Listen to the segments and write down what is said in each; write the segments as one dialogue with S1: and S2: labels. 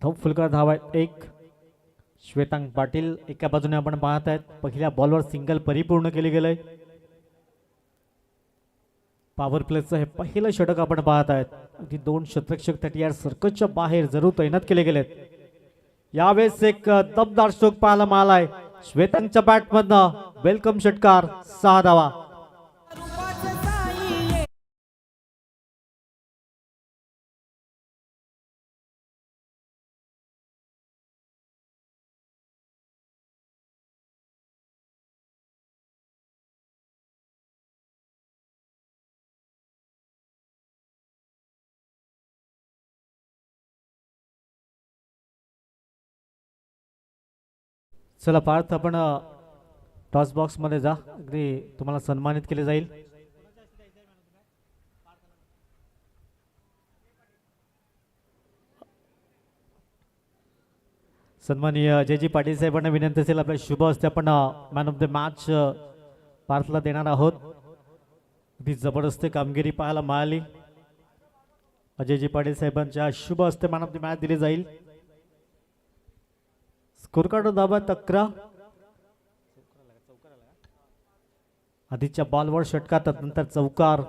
S1: धोप फुलकर धाव आहेत एक. श्वेतांग पाटील एका बाजूने आपण पाहत आहेत पहिल्या बॉलवर सिंगल परिपूर्ण केले गेले. पॉवर प्लेचं हे पहिलं षटक आपण पाहत आहेत. अगदी दोन शतरक्षक तटीयार सर्कलच्या बाहेर जरूर तैनात केले गेलेत. यावेळेस एक दमदार स्ट्रोक पाहायला मिळालाय श्वेतांगच्या बॅटमधनं. वेलकम षटकार 6 धावा. चला पार्थ आपण टॉस बॉक्स मध्ये जा. अगदी तुम्हाला सन्मानित केले जाईल. सन्माननीय अजयजी पाटील साहेबांना विनंती असेल आपल्या शुभ हस्ते आपण मॅन ऑफ द मॅच पार्थला देणार आहोत. अगदी जबरदस्त कामगिरी पाहायला मिळाली. अजयजी पाटील साहेबांच्या शुभ हस्ते मॅन ऑफ द मॅच दिली जाईल. स्कोर कार्ड धावा 11. आधीच्या बॉलवर षटकार नंतर चौकार.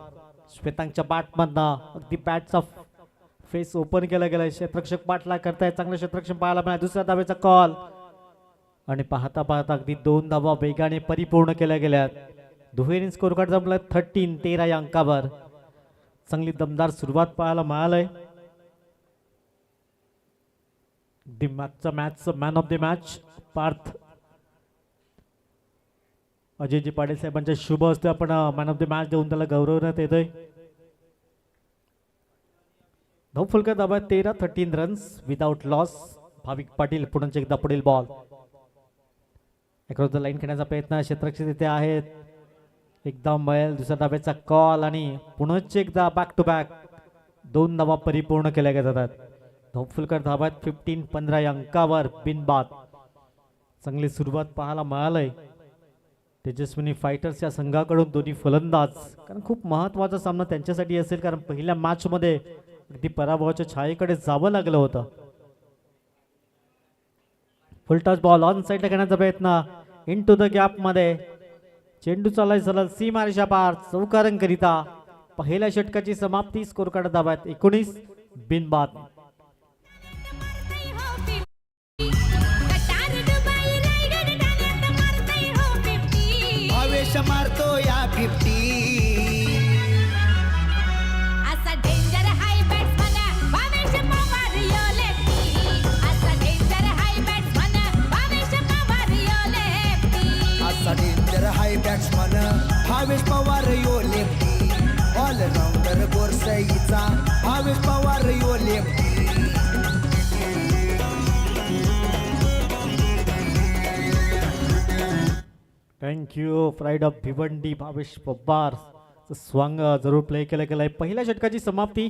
S1: श्वेतांगच्या बॅटमधनं अगदी बॅटचा फेस ओपन केला गेला. क्षेत्ररक्षक पाठला करताय चांगलं क्षेत्ररक्षण पाहायला मिळालं. दुसऱ्या धावेचा कॉल आणि पाहता पाहता अगदी 2 धावा वेगाने परिपूर्ण केल्या गेल्या. दुहेरी स्कोर कार्ड जमलं 13 या अंकावर. चांगली दमदार सुरुवात पाहायला मिळालंय. Match man of the match Parth Ajayji Patil साहेबांच्या शुभ हस्ते आपण मॅन ऑफ द मॅच देऊन त्याला गौरवण्यात येतोय. नऊ फलका धावा 13 रन्स विदाउट लॉस. भाविक पाटील पुन्हा एकदा पुढील बॉल अक्रॉस द लाईन खेळण्याचा प्रयत्न. क्षेत्ररक्षक तिथे आहेत. एकदा मैल दुसऱ्या धाब्याचा कॉल आणि पुन्हा एकदा बॅक टू बॅक 2 धावा परिपूर्ण केल्या जातात. धोपफुलकर धावा 15 या अंकावर बिनबाद. चांगली सुरुवात पाहायला मिळालंय तेजस्विनी फायटर्स या संघाकडून दोन्ही फलंदाज. कारण खूप महत्वाचा सामना त्यांच्यासाठी असेल कारण पहिल्या मॅच मध्ये अगदी पराभवाच्या छायेकडे जावं लागलं होतं. फुल टच बॉल ऑन साइडला घेण्याचा प्रयत्न. इन टू द गॅप मध्ये चेंडू चालाय सरळ सीमारेषा पार चौकारांकरिता. पहिल्या षटकाची समाप्ती. स्कोर कार्ड धावा 19 बिनबाद.
S2: मारतो या 50
S3: असा danger high batsman Bhavesh Pawar यो लेफ्टी. असा danger high batsman Bhavesh Pawar यो लेफ्टी.
S2: असा danger high batsman Bhavesh Pawar यो लेफ्टी. ऑलराऊंडर गोरसईचा भावेश पवार यो lefty.
S1: Thank you pride of Bhiwandi Bhavesh Pawar. स्वांग जरूर प्ले केलं गेलंय. पहिल्या षटकाची समाप्ती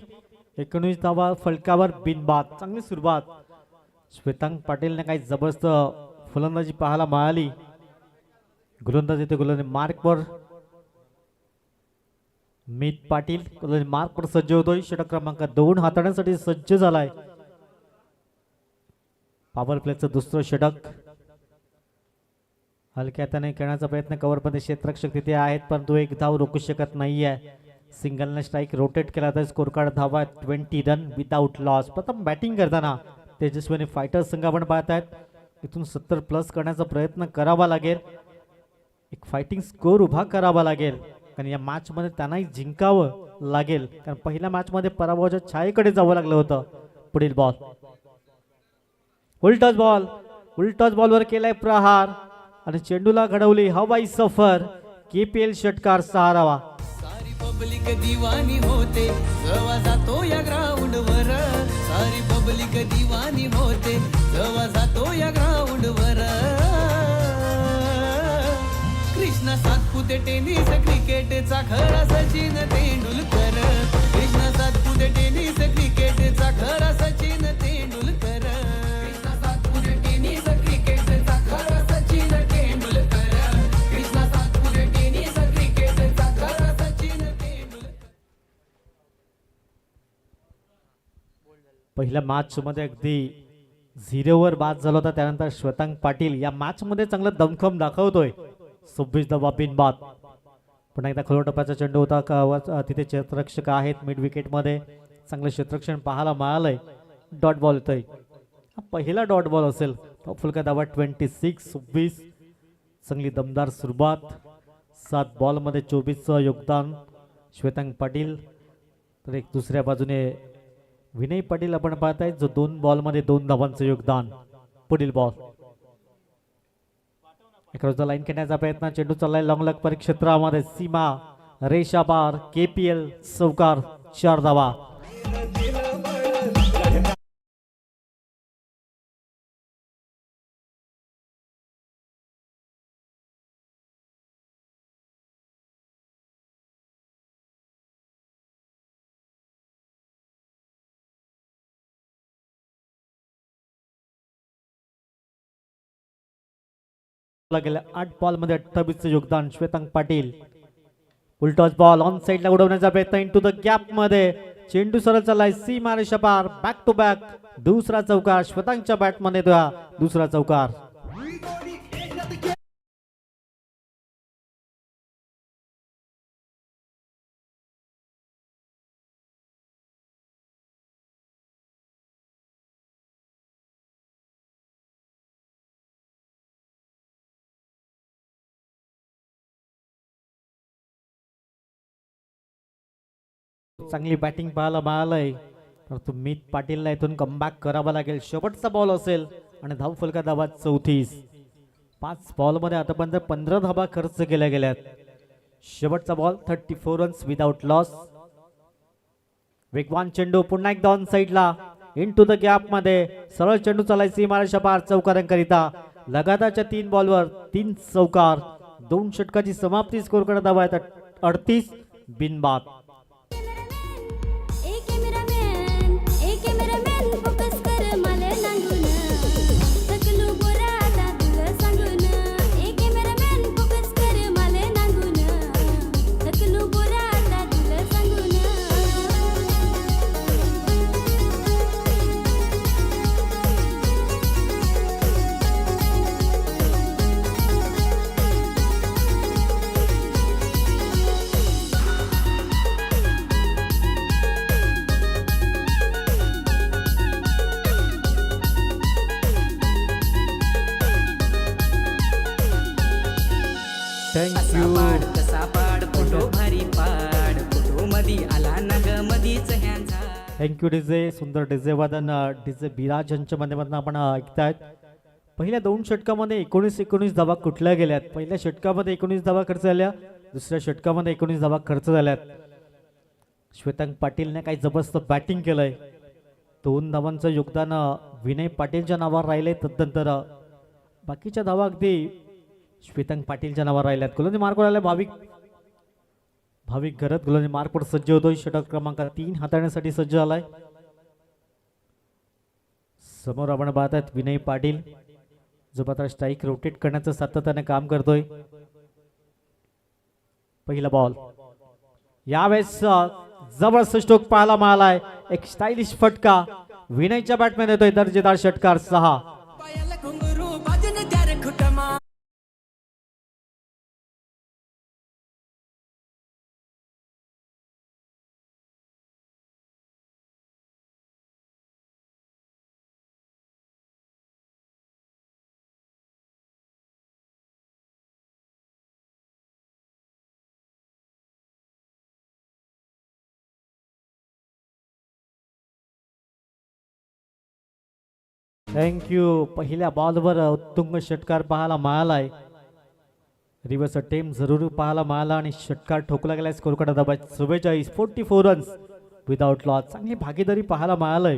S1: 19 धावा फलकावर बिनबाद. चांगली सुरुवात श्वेतांग पाटीलने काही जबरदस्त फलंदाजी पाहायला मिळाली. गोलंदाज येते गोलंदाज मार्कवर. मीत पाटील गोलंदाज मार्कवर सज्ज होतोय. षटक क्रमांक 2 हाताळण्यासाठी सज्ज झालाय. पॉवर प्लेचं दुसरं षटक हलक्या हाताने खेळण्याचा प्रयत्न. कव्हरमध्ये क्षेत्ररक्षक तिथे आहेत परंतु एक धाव रोखू शकत नाहीये. सिंगलने स्ट्राईक रोटेट केला तर स्कोर कार्ड धावा 20 रन विदाउट लॉस. प्रथम बॅटिंग करताना तेजस्विनी फायटर्स संघ आपण पाहत आहेत. इथून 70 प्लस करण्याचा प्रयत्न करावा लागेल. एक फायटिंग स्कोर उभा करावा लागेल कारण या मॅच मध्ये त्यांनाही जिंकावं लागेल कारण पहिल्या मॅच मध्ये पराभवाच्या छायेकडे जावं लागलं होतं. पुढील बॉल उलटच बॉल. उलटच बॉलवर केलाय प्रहार आणि चेंडूला घडवली हवाई सफर. KPL षटकार 6 धावा.
S4: सारी पब्लिक दिवानी होते जेव्हा जातो या ग्राउंड वर. सारी पब्लिक दिवानी होते जेव्हा जातो या ग्राउंड वर. कृष्णा सातपुते टेनिस क्रिकेटचा खरा सचिन तेंडुलकर. कृष्णा सातपुते टेनिस क्रिकेटचा खरा सचिन तेंडुलकर. कृष्णा सातपुते टेनिस क्रिकेटचा खरा सचिन तेंडुलकर. कृष्णा सातपुते टेनिस क्रिकेटचा खरा सचिन तेंडुलकर.
S1: पहिल्या मॅच मध्ये अगदी झिरोवर बाद झाला होता. त्यानंतर श्वेतांग पाटील या मॅच मध्ये चांगलं दमखम दाखवतोय. 26 धावा बिनबाद. पुन्हा एकदा खोल टप्प्याचा चेंडू होता तिथे क्षेत्ररक्षक आहेत मिड विकेट मध्ये. चांगलं क्षेत्ररक्षण पाहायला मिळालंय. डॉट बॉल येतोय. हा पहिला डॉट बॉल असेल. फुलका धावा 26. चांगली दमदार सुरुवात. 7 बॉल मध्ये 24चं योगदान श्वेतांग पाटील. तर एक दुसऱ्या बाजूने विनय पाटील आपण पाहताय जो 2 बॉल मध्ये 2 धावांचं योगदान. पुढील बॉल एका लाईन खेळण्याचा प्रयत्न. चेंडू चाललाय लॉंग लग परिक्षेत्रामध्ये. सीमा रेषा पार. KPL चौकार. 4 धावा. गेल्या 8 बॉल मध्ये 28चं योगदान श्वेतांग पाटील. उलटॉस बॉल ऑन साइडला उडवण्याचा प्रयत्न. इनटू द गॅप मध्ये चेंडू सरळ चाललाय सीमा रेषा पार. बॅक टू बॅक दुसरा चौकार. श्वेतांगच्या बॅट मध्ये दुसरा चौकार. चांगली बॅटिंग पाहायला मिळालंय. परंतु मित पाटीलला इथून कमबॅक करावा लागेल. शेवटचा बॉल असेल आणि धाव फलका धावा 34. 5 बॉल मध्ये आतापर्यंत 15 धावा खर्च केल्या गेल्यात. शेवटचा बॉल 34 रन्स विदाउट लॉस. वेगवान चेंडू पुन्हा एकदा ऑन साइडला. इनटू द गॅप मध्ये सरळ चेंडू चालायची माराशा पार चौकारांकरिता. लगातारच्या 3 बॉलवर 3 चौकार. 2 षटकाची समाप्ती. स्कोर करत धावा आहेत 38 बिनबाद.
S3: फोकस कर मला सांगून थकलो गोरा आता तुला सांगून. कॅमेरामॅन फोकस कर मला सांगून थकलो गोरा आता तुला सांगून.
S1: थँक्यू.
S5: कसा पाड फोटो भारी पाड फोटो मधी आला नग मधीच ह्यांचा.
S1: Thank you DJ. सुंदर डीजे वादन डीजे बिराज यांच्या माध्यमातून आपण ऐकतायत. पहिल्या 2 षटकामध्ये 19 धावा कुठल्या गेल्यात. पहिल्या षटकामध्ये 19 धावा खर्च झाल्या. दुसऱ्या षटकामध्ये 19 धावा खर्च झाल्यात. श्वेतांग पाटीलने काही जबरदस्त बॅटिंग केलंय. 2 धावांचं योगदान विनय पाटीलच्या नावावर राहिलंय. तदनंतर बाकीच्या धावा अगदी श्वेतांग पाटीलच्या नावावर राहिल्यात. गोलंदाजी मार्कवर आलाय भाविक घरत. गोलंदाजी मार्कवर सज्ज होतोय. षटक क्रमांक 3 हाताळण्यासाठी सज्ज झालाय. समोर आपण पाहत आहेत विनय पाटील जो मात्र स्ट्राईक रोटेट करण्याचं सातत्याने काम करतोय. पहिला बॉल यावेळेस जबरदस्त स्ट्रोक पाहायला मिळालाय. एक स्टायलिश फटका विनयच्या बॅटमॅन येतोय. दर्जेदार षटकार 6.
S5: पायाला घुंगरू बाजून त्यार खुटमा.
S1: थँक्यू. पहिल्या बॉलवर उत्तुंग षटकार पाहायला मिळालाय. रिव्हर्स अटेम्प्ट जरूर पाहायला मिळाला आणि षटकार ठोकला गेलाय. स्कोर कडे दाबा 44. 44 रन्स विदाउट लॉस. चांगली भागीदारी पाहायला मिळालंय.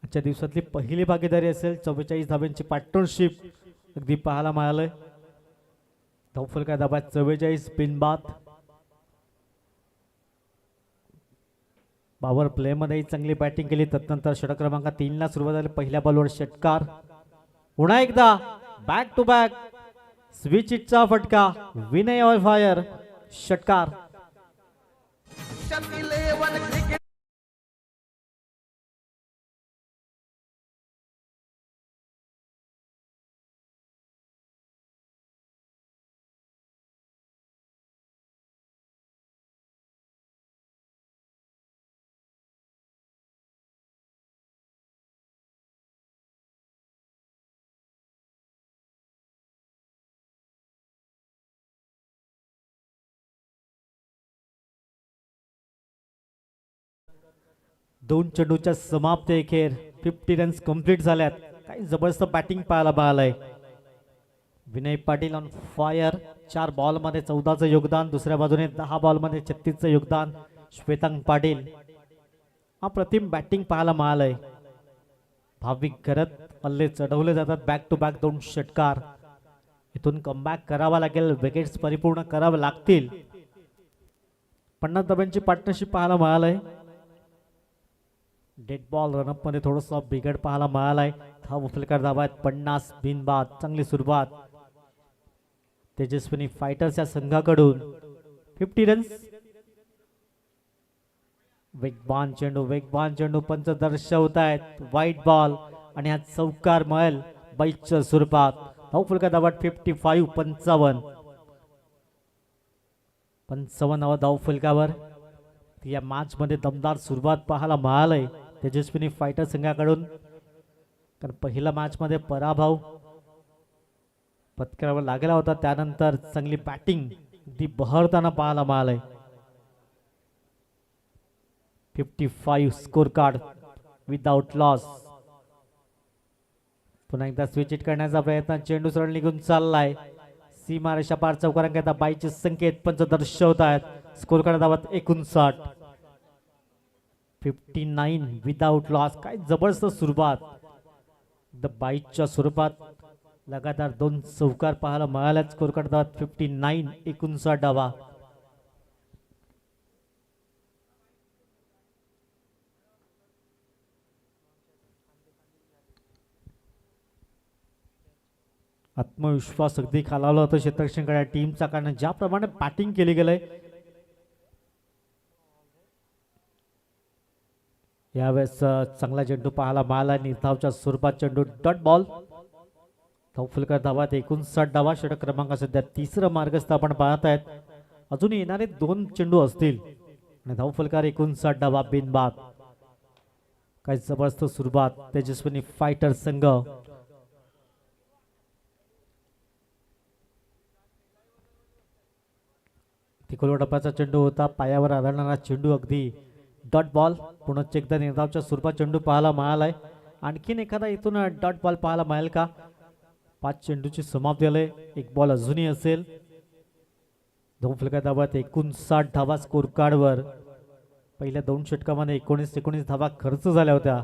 S1: आजच्या दिवसातली पहिली भागीदारी असेल. 44 धाब्यांची पार्टनरशिप अगदी पाहायला मिळालंय. धावफल काय दाबा 44 बिनबाद. पॉवर प्ले मध्ये चांगली बॅटिंग केली. तदनंतर षटक क्रमांक 3 ला सुरुवात झाली. पहिल्या बॉलवर षटकार. पुन्हा एकदा बॅक टू बॅक स्विच इटचा फटका. Vinay on fire. षटकार. दोन चेंडूच्या समाप्ती अखेर 50 रन्स कंप्लीट झाल्यात. काही जबरदस्त बॅटिंग पाहायला मिळालंय. Vinay Patil on fire. 4 बॉलमध्ये 14चं योगदान. दुसऱ्या बाजूने 10 बॉलमध्ये 36चं योगदान श्वेतांग पाटील. अप्रतिम बॅटिंग पाहायला मिळालंय. भाविक करत पल्ले चढवले जातात. बॅक टू बॅक 2 षटकार. इथून कमबॅक करावा लागेल. विकेट्स परिपूर्ण करावे लागतील. 50 धाब्यांची पार्टनरशिप पाहायला मिळालंय. डेड बॉल रनअप मध्ये थोडंसं बिघड पाहायला मिळालाय. धाव फलकार धावा आहेत 50 बिनबाद. चांगली सुरुवात तेजस्विनी फायटर्स या संघाकडून. 50 रन्स. वेगवान चेंडू पंच दर्शवत आहेत. वाईट बॉल आणि हा चौकार मिळेल बाईच्या स्वरूपात. धाव फलकार धावा 55 55 धाव फलकावर. या मॅच मध्ये दमदार सुरुवात पाहायला मिळालंय तेजस्विनी फायटर संघाकडून. कारण पहिल्या मॅच मध्ये पराभव पत्करावा लागला होता. त्यानंतर चांगली बॅटिंग ती बहरताना पाहायला मिळालंय. 55 स्कोर कार्ड विदाउट लॉस. पुन्हा एकदा स्विच हिट करण्याचा प्रयत्न. चेंडू सरळ निघून चाललाय. सीमारेषा पार चौकारांक आता बाईचे संकेत पंच दर्शवत आहेत. स्कोर कार्ड धावत 59. 59 विदाउट लॉस. काय जबरदस्त सुरुवात. द बाईच्या स्वरूपात लगातार 2 चौकार पाहायला मिळाल्यात. स्कोर कार्ड धावत 59. 59 धावा. आत्मविश्वास अगदी खालावला होता क्षेत्ररक्षणकडे टीमचा. कारण ज्याप्रमाणे बॅटिंग केली गेलंय यावेळेस चांगला चेंडू पाहायला मिळाला. निर्धावच्या स्वरूपात चेंडू डॉट बॉल. धाव फलकार धावा 59 धावा. षटक क्रमांक सध्या 3रं मार्गस्थ आपण पाहत आहेत. अजून येणारे 2 चेंडू असतील आणि धाव फलकार 59 धावा बिनबाद. काय जबरदस्त सुरुवात तेजस्विनी फायटर संघ. तिकोलो टप्प्याचा चेंडू होता. पायावर आढळणारा चेंडू अगदी डॉट बॉल. पुन्हा एकदा निर्धावच्या स्वरूपात चेंडू पाहायला मिळालाय. आणखीन एखादा इथून डॉट बॉल पाहायला मिळेल का? 5 चेंडूची समाप्ती झाली. 1 बॉल अजूनही असेल. धाव फलकार धावात 59 धावा स्कोर कार्डवर. पहिल्या 2 षटकामध्ये 19 धावा खर्च झाल्या होत्या.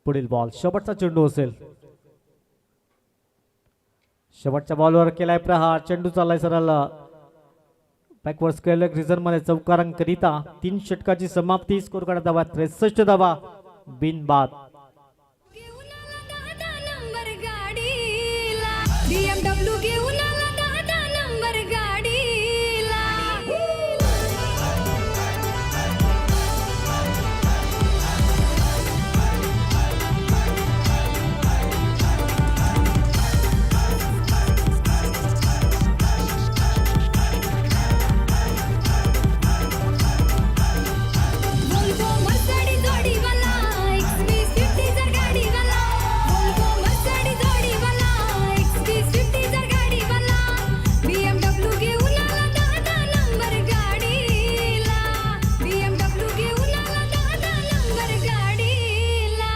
S1: पुढील बॉल शेवटचा चेंडू असेल. शेवटच्या बॉलवर केलाय प्रहार. चेंडू चाललाय सरळ बॅकवर्ड स्क्वेअर रिझन मध्ये चौकारांकरिता. 3 षटकाची समाप्ती. स्कोर कार्ड धावा 63 धावा बिनबाद.
S3: घेऊन आला 10 नंबर गाडीला. BMW घेऊन आला 10 नंबर गाडीला. Volvo Mercedes जोडीवाला. XV50 जर गाडीवाला. Volvo Mercedes जोडीवाला. XV50 जर गाडीवाला. BMW घेऊन आला 10 नंबर गाडीला. BMW घेऊन आला 10 नंबर गाडीला.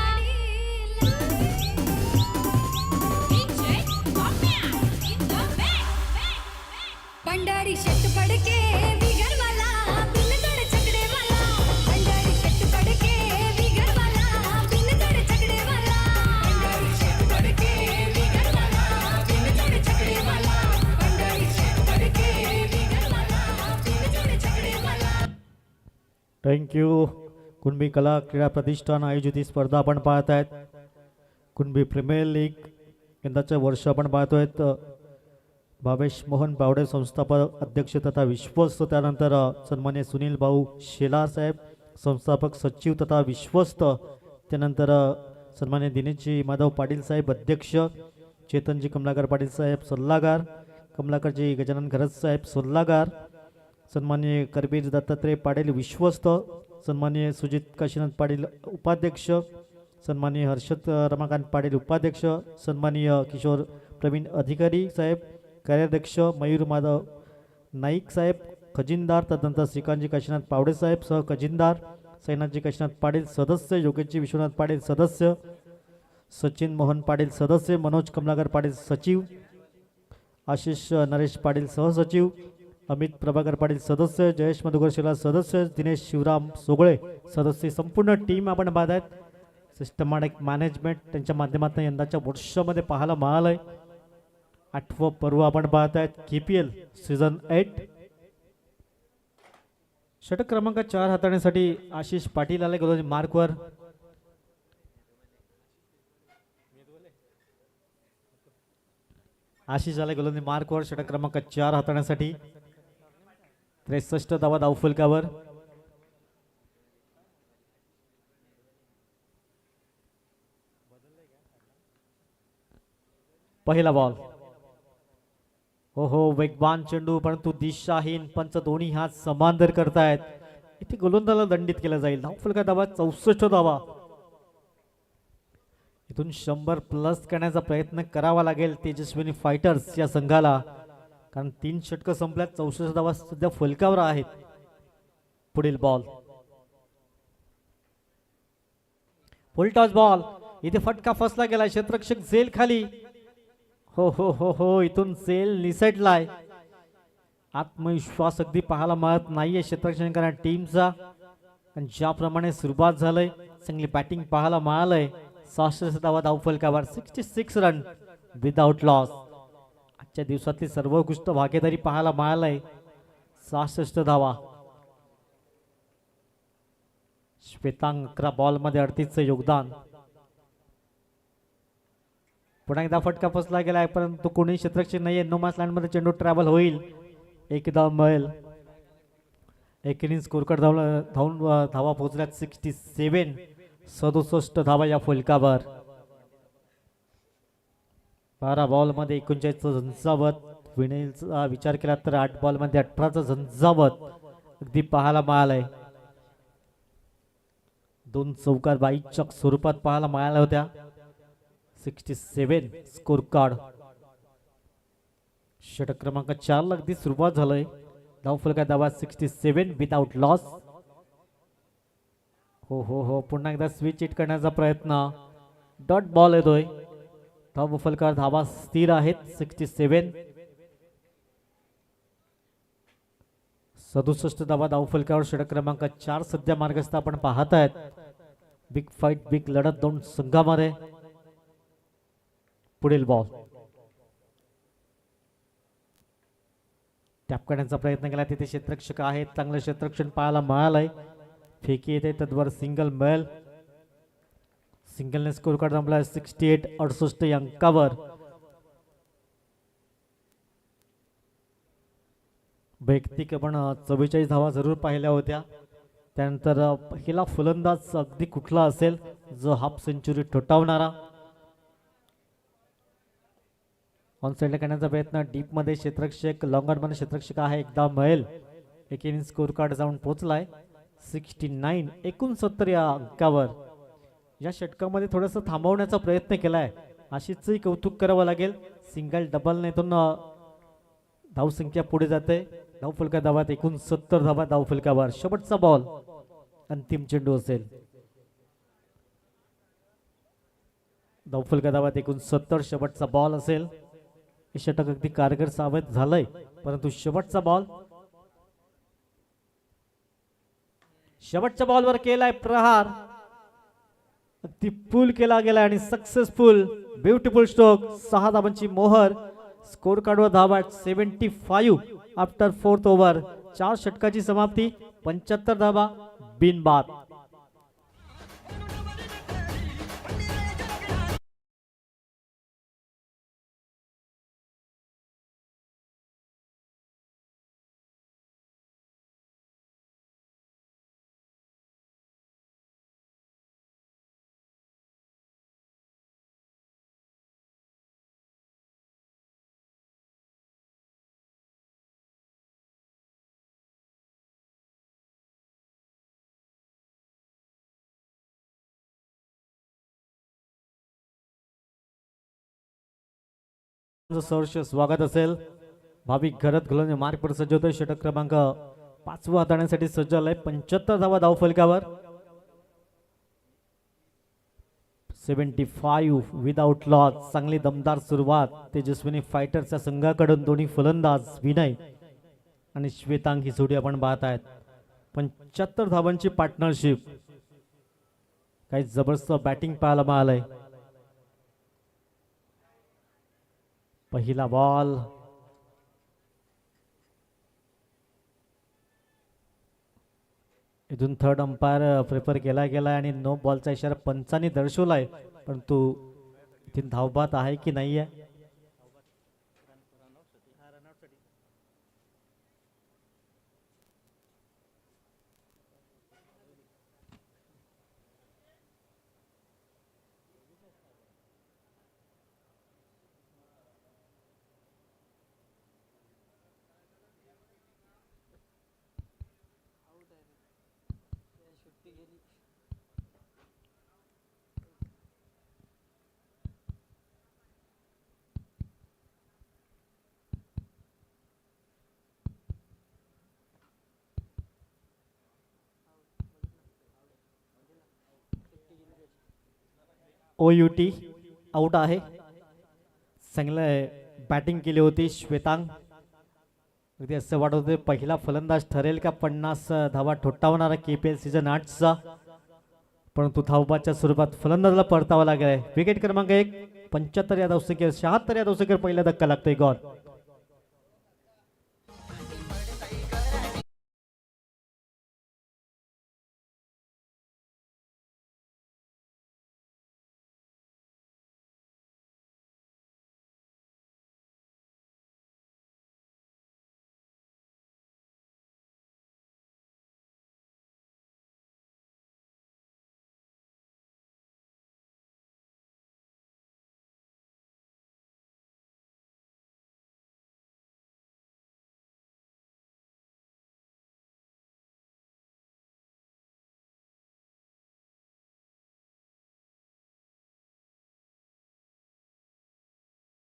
S3: पंढरी शेट पडके बिगरवाला. बिनजोड चकडेवाला. पंढरी शेट पडके बिगरवाला. बिनजोड चकडेवाला. पंढरी शेट पडके बिगरवाला. बिनजोड चकडेवाला. पंढरी शेट पडके बिगरवाला. बिनजोड चकडेवाला.
S1: थँक्यू. कुणबी कला क्रीडा प्रतिष्ठान आयोजित ही स्पर्धा आपण पाहत आहेत. कुणबी प्रीमियर लीग यंदाचे वर्ष आपण पाहतोय. भावेश मोहन बावडे संस्थापक अध्यक्ष तथा विश्वस्त. त्यानंतर सन्मान्य सुनील भाऊ शेलार साहेब संस्थापक सचिव तथा विश्वस्त. त्यानंतर सन्मान्य दिनेशजी माधव पाटील साहेब अध्यक्ष. चेतनजी कमलाकर पाटील साहेब सल्लागार. कमलाकरजी गजानन घरत साहेब सल्लागार. सन्मान्य करबीर दत्तात्रय पाटील विश्वस्त. सन्मान्य सुजित काशीनाथ पाटील उपाध्यक्ष. सन्मान्य हर्षद रमाकांत पाटील उपाध्यक्ष. सन्माननीय किशोर प्रवीण अधिकारी साहेब कार्याध्यक्ष. मयूर माधव नाईक साहेब खजिनदार. तदनंतर श्रीकांतजी काशीनाथ पावडे साहेब सह खजिनदार. सैनाजी काशीनाथ पाटील सदस्य, योगेशजी विश्वनाथ पाटील सदस्य, सचिन मोहन पाटील सदस्य, मनोज कमलाकर पाटील सचिव, आशिष नरेश पाटील सहसचिव, अमित प्रभाकर पाटील सदस्य, जयेश मधुकर शिला सदस्य, दिनेश शिवराम सोगळे सदस्य. संपूर्ण टीम आपण पाहत आहेत. सिस्टमॅटिक मॅनेजमेंट त्यांच्या माध्यमातून यंदाच्या वर्षामध्ये पाहायला मिळालंय. 8वं पर्व आपण पाहत आहेत KPL सीझन 8. षटक क्रमांक 4 हाताळण्यासाठी आशिष पाटील आले गोलंदाजी मार्कवर. आशिष आले गोलंदाजी मार्कवर षटक क्रमांक 4 हाताळण्यासाठी. 63 धावा धावफलकावर. पहिला बॉल. हो वेगवान चेंडू परंतु दिशाहीन. पंच दोन्ही हात समांतर करतायत. इथे गोलंदाजाला दंडित केलं जाईल. धावफलका धावा 64 धावा. इथून 100 प्लस करण्याचा प्रयत्न करावा लागेल तेजस्विनी फायटर्स या संघाला, कारण 3 षटकं संपल्यात. 64 धावा सध्या फलकावर आहेत. पुढील बॉल. फुल टॉस बॉल. इथे फटका फसला गेला. क्षेत्ररक्षक झेल खाली. हो इथून सेल निसटलाय. आत्मविश्वास अगदी पाहायला मिळत नाहीये क्षेत्ररक्षण टीमचा. आणि ज्याप्रमाणे सुरुवात झालंय चांगली बॅटिंग पाहायला मिळालंय. 66 धावा धावफलकावर. 66 रन विदाउट लॉस. आजच्या दिवसातली सर्वोत्कृष्ट भागीदारी पाहायला मिळालंय. 66 धावा. श्वेतांग 11 बॉल मध्ये 38चं योगदान. पुन्हा एकदा फटका फसला गेलाय परंतु कोणी क्षेत्ररक्षक नाहीये. नो मॅच लँड मध्ये चेंडू ट्रॅव्हल होईल. एक धाव मिळेल. एक इनिंग स्कोर कार्ड धावून धावा पोहोचल्यात 67. 67 धावा या फलकावर. 12 बॉल मध्ये 39चं झंझावत. विनेलचा विचार केला तर 8 बॉल मध्ये 18चं झंझावत अगदी पाहायला मिळालंय. 2 चौकार बाईच्या स्वरूपात पाहायला मिळाल्या होत्या. 67 स्कोर कार्ड. षटक क्रमांक 4 ला अगदी सुरुवात झालंय. धावफलका धावा 67 विदाउट लॉस. हो पुन्हा एकदा स्विच हिट करण्याचा प्रयत्न. डॉट बॉल येतोय. धावफलकावर धावा स्थिर आहेत 67. 67 धावा धावफलकावर षटक क्रमांक 4 सध्या मार्गस्थ आपण पाहत आहेत. बिग फाईट बिग लढत 2 संघामध्ये. पुढील बॉल. टॅप करण्याचा प्रयत्न केला. तिथे क्षेत्ररक्षक आहेत. चांगलं क्षेत्ररक्षण पाहायला मिळालंय. फेकी येते तद्वार सिंगल मिळेल. सिंगलने स्कोर कार्ड संपला 68. 68 या अंकावर. वैयक्तिक आपण 44 धावा जरूर पाहिल्या होत्या. त्यानंतर पहिला फलंदाज अगदी कुठला असेल जो हाफ सेंचुरी ठोठावणारा. ऑन साइडला करण्याचा प्रयत्न. डीप मध्ये क्षेत्ररक्षक. लॉंग ऑन मध्ये क्षेत्ररक्षक आहे. एकदा मिळेल. एक इनिंग स्कोर कार्ड जाऊन पोहोचलाय 69. 69 या अंकावर. या षटकामध्ये थोडंसं थांबवण्याचा प्रयत्न केलाय. आशिषचंही कौतुक करावं लागेल. सिंगल डबल नेतून धावसंख्या पुढे जाते. धावफलका धावात 69 धावा धावफलकावर. शेवटचा बॉल. अंतिम चेंडू असेल. धावफलका धावात 69. शेवटचा बॉल असेल. हे षटक अगदी कारगर साबित झालंय परंतु शेवटचा बॉल. शेवटच्या बॉलवर केलाय प्रहार. अगदी पूल केला गेला आणि सक्सेसफुल. Beautiful stroke. 6 धावांची मोहर. स्कोर कार्डवर धावा 75 आफ्टर 4th ओव्हर. 4 षटकाची समाप्ती. 75 धावा बिनबाद. सहर्ष स्वागत असेल. भाविक घरात घालून मार्ग पर सज्ज होतोय. षटक क्रमांक 5 हाताळण्यासाठी सज्ज झालाय. 75 धावा धावफलकावर. 75 विदाउट लॉस. चांगली दमदार सुरुवात तेजस्विनी फायटरच्या संघाकडून. दोन्ही फलंदाज विनय आणि श्वेतांग ही जोडी आपण पाहत आहेत. 75 धावांची पार्टनरशिप. काही जबरदस्त बॅटिंग पाहायला मिळालंय. पहिला बॉल इथून थर्ड अंपायर प्रेफर केला गेलाय आणि नो बॉलचा इशारा पंचांनी दर्शवलाय, परंतु इथे धावबाद आहे की नाही आहे. OUT आउट आहे. चांगलं बॅटिंग केली होती श्वेतांग. अगदी असं वाटत होते पहिला फलंदाज ठरेल का 50 धावा ठोठावणारा KPL सीझन 8चा, परंतु धावबाच्या स्वरूपात फलंदाजाला परतावा लागलाय. विकेट क्रमांक 1. 75 या धावसंख्येवर 76 या धावसंख्येवर पहिला धक्का लागतोय. गॉल.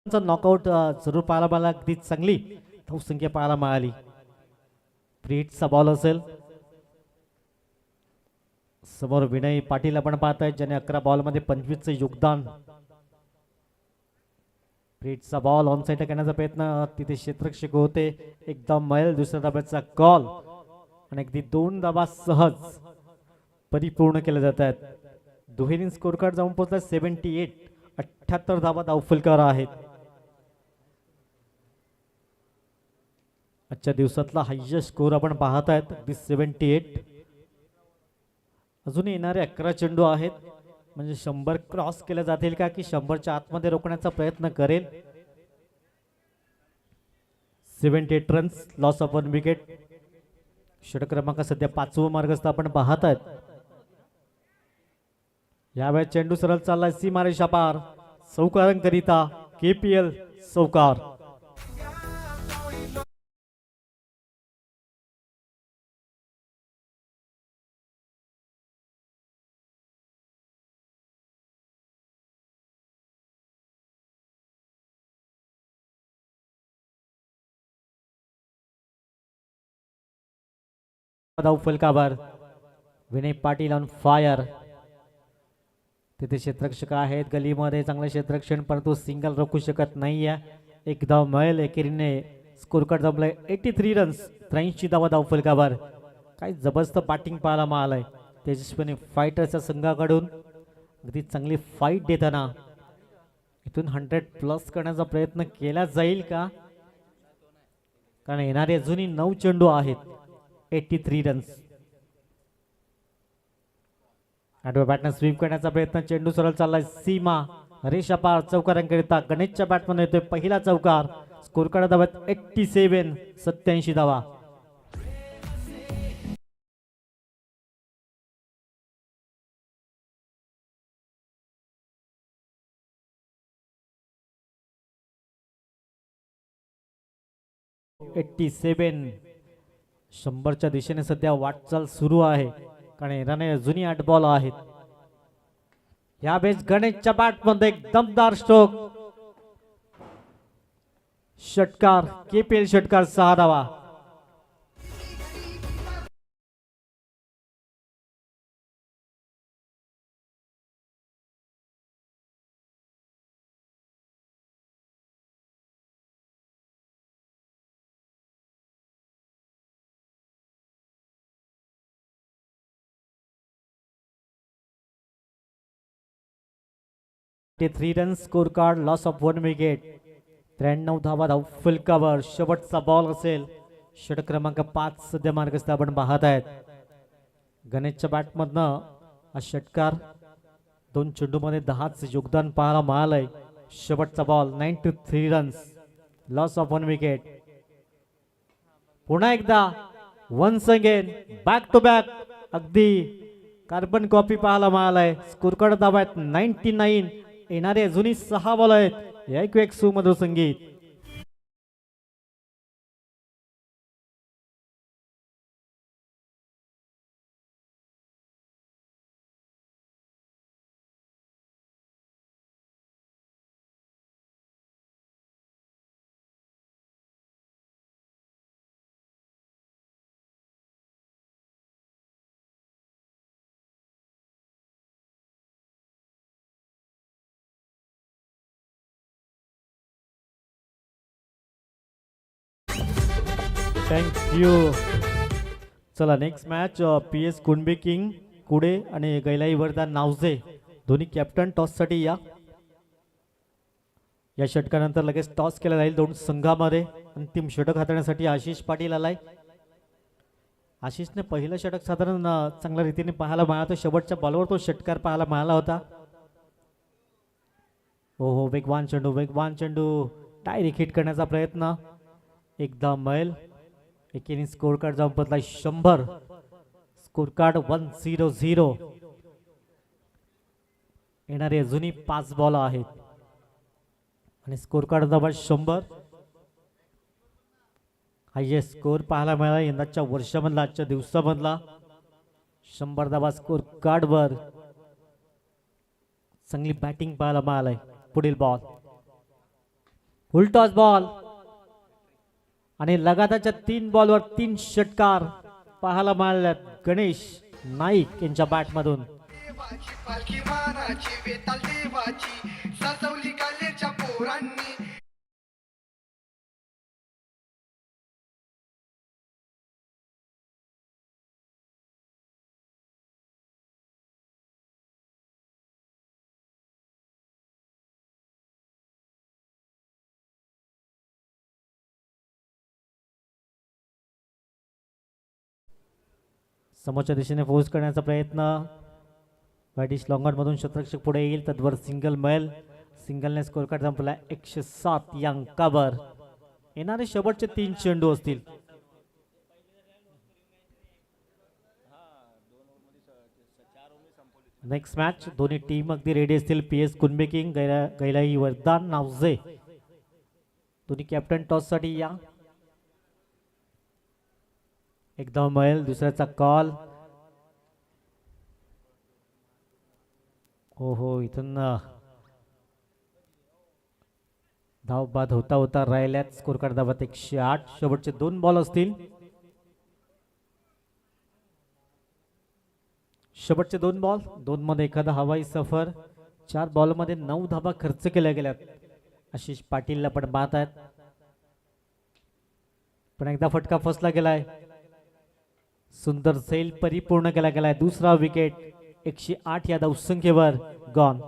S1: नॉकआउट जरूर पाहायला मला अगदी चांगली धावसंख्या पाहायला मिळाली. प्रीटचा बॉल असेल. समोर विनय पाटील आपण पाहत आहेत, ज्याने 11 बॉलमध्ये 25चं योगदान. प्रीटचा बॉल ऑन साईड करण्याचा प्रयत्न, तिथे क्षेत्ररक्षक होते. एकदम मैल. दुसऱ्या धाब्याचा कॉल आणि अगदी 2 धाबा सहज परिपूर्ण केल्या जात आहेत. दुहेरी स्कोर कार्ड जाऊन पोहोचला 78. 78 धाबा धावफलकार आहेत. आजच्या दिवसातला हायएस्ट स्कोर आपण पाहत आहेत, अगदी 78. अजून येणारे 11 चेंडू आहेत, म्हणजे 100 क्रॉस केले जातील का, की 100च्या आतमध्ये रोखण्याचा प्रयत्न करेल. 78 रन्स. Loss of 1 wicket. षटक क्रमांक सध्या 5वा मार्गस्थ आपण पाहत आहेत. यावेळेस चेंडू सरळ चाललाय सीमारेषा पार. चौकारांकरिता KPL चौकार. फलकावर विनय पाटील ऑन फायर. तिथे क्षेत्ररक्षक आहेत गलीमध्ये, चांगलं क्षेत्ररक्षण, परंतु सिंगल रोखू शकत नाहीये. एकदम मैल. एकेरीने स्कोर कार्ड जमलाय 83 रन्स. 83 धावा धावफलकावर. काही जबरदस्त बॅटिंग पाहायला मिळालंय तेजस्विनी फायटरच्या संघाकडून. अगदी चांगली फाईट देताना इथून 100+ करण्याचा प्रयत्न केला जाईल का, कारण येणारे अजूनही 9 चेंडू आहेत. 83 रन्स. आठव्या बॅटनं स्वीप करण्याचा प्रयत्न. चेंडू सरळ चाललाय सीमा रेषा पार. चौकारांकरिता गणेशच्या बॅटमध्ये येतोय पहिला चौकार. Score card धावात 87. 87 धावा. $87. 100च्या दिशेने सध्या वाटचाल सुरू आहे, कारण इराणे अजूनही 8 बॉल आहेत. या बेस गणेशच्या बॅटमध्ये एक दमदार स्ट्रोक. षटकार. KPL षटकार. 6 धावा. 3 run score card, loss of 1 wicket. 93 धावा धाव फलकावर. शेवटचा बॉल असेल. षटक क्रमांक 5 सध्या मार्गस्थ आपण पाहत आहेत. गणेशच्या बॅटमधनं हा षटकार 2 चेंडूमध्ये 10च योगदान पाहायला मिळालंय. शेवटचा ball. 93 runs, loss of 1 wicket. पुन्हा एकदा once again back to back अगदी कार्बन कॉपी पाहायला मिळालाय. स्कोर कार्ड धावा आहेत 99. येणारे अजूनही 6 बॉल आहेत. एक वेग सुमधुर संगीत. थँक्यू. चला next match P S Kunbi king Kude आणि गैलाई वरदान नावजे दोन्ही कॅप्टन टॉससाठी या. या षटकानंतर लगेच टॉस केला जाईल दोन संघामध्ये. अंतिम षटक हाताळण्यासाठी आशिष पाटील आलाय. आशिषने पहिलं षटक साधारण चांगल्या रीतीने पाहायला मिळालं होतं. शेवटच्या बॉलवर तो षटकार पाहायला मिळाला होता. हो वेगवान चेंडू, वेगवान चेंडू. डायरेक्ट हिट करण्याचा प्रयत्न. एकदा मैल. एकेने स्कोर कार्ड जाऊन बदलाय 100. Score card 1-0-0. येणारे अजूनही 5 बॉल आहेत आणि स्कोर कार्ड दाबा 100. हायएस्ट स्कोर पाहायला मिळाला यंदाच्या वर्षामधला, आजच्या दिवसामधला. 100 दाबा स्कोर कार्डवर. चांगली बॅटिंग पाहायला मिळालाय. पुढील बॉल उलटॉस बॉल आणि लगातारच्या 3 बॉलवर 3 षटकार पाहायला मिळाल्यात गणेश नाईक यांच्या बॅटमधून.
S6: देवाची पालखी मानाची वेताल देवाची सजवली कालेच्या पोरांनी.
S1: समोरच्या दिशेने फोर्स करण्याचा प्रयत्न. व्हाईटिश लॉंगॉन मधून क्षेत्ररक्षक पुढे येईल. तद्वर सिंगल मैल. सिंगलने स्कोर कार्ड संपला 107 या अंकावर. येणारे शेवटचे 3 चेंडू असतील. नेक्स्ट मॅच दोन्ही टीम अगदी रेडी असतील. पी एस कुणबी किंग गैलाई वरदान नावजे दोन्ही कॅप्टन टॉस साठी या. एकदा मैल, दुसऱ्याचा कॉल. हो इथून धाव बाद होता होता राहिल्यात. स्कोर कार्ड धावात 108. शेवटचे 2 बॉल असतील. शेवटचे 2 बॉल. 2 मध्ये एखादा हवाई सफर. 4 बॉल मध्ये 9 धावा खर्च केल्या गेल्यात. आशिष पाटीलला पण बाद आहेत. पण एकदा फटका फसला गेलाय. सुंदर सैल परिपूर्ण केला गेलाय. दुसरा विकेट. 108 या धावसंख्येवर गॉन.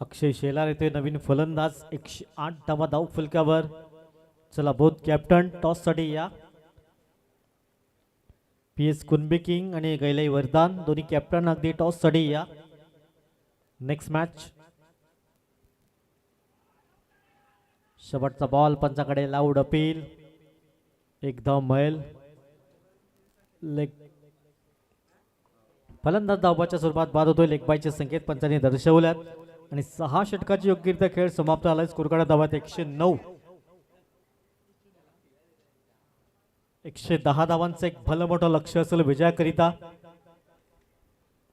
S1: अक्षय शेलार येतोय नवीन फलंदाज. 108 धावा धाव फलकावर. चला बोथ कॅप्टन टॉस साठी या. पी एस कुणबी किंग आणि गैलाई वरदान दोन्ही कॅप्टन अगदी टॉस साठी या. Next match. शेवटचा बॉल. पंचाकडे लाऊड अपील. एकदा मैल. लेग. फलंदाज धावबाच्या स्वरूपात बाद होतोय. लेगबायचे संकेत पंचांनी दर्शवल्यात आणि 6 षटकाची योग्यरित्या खेळ समाप्त झालाय. Score card धावात 109. 110 धावांचं एक भलं मोठं लक्ष असेल विजयाकरिता.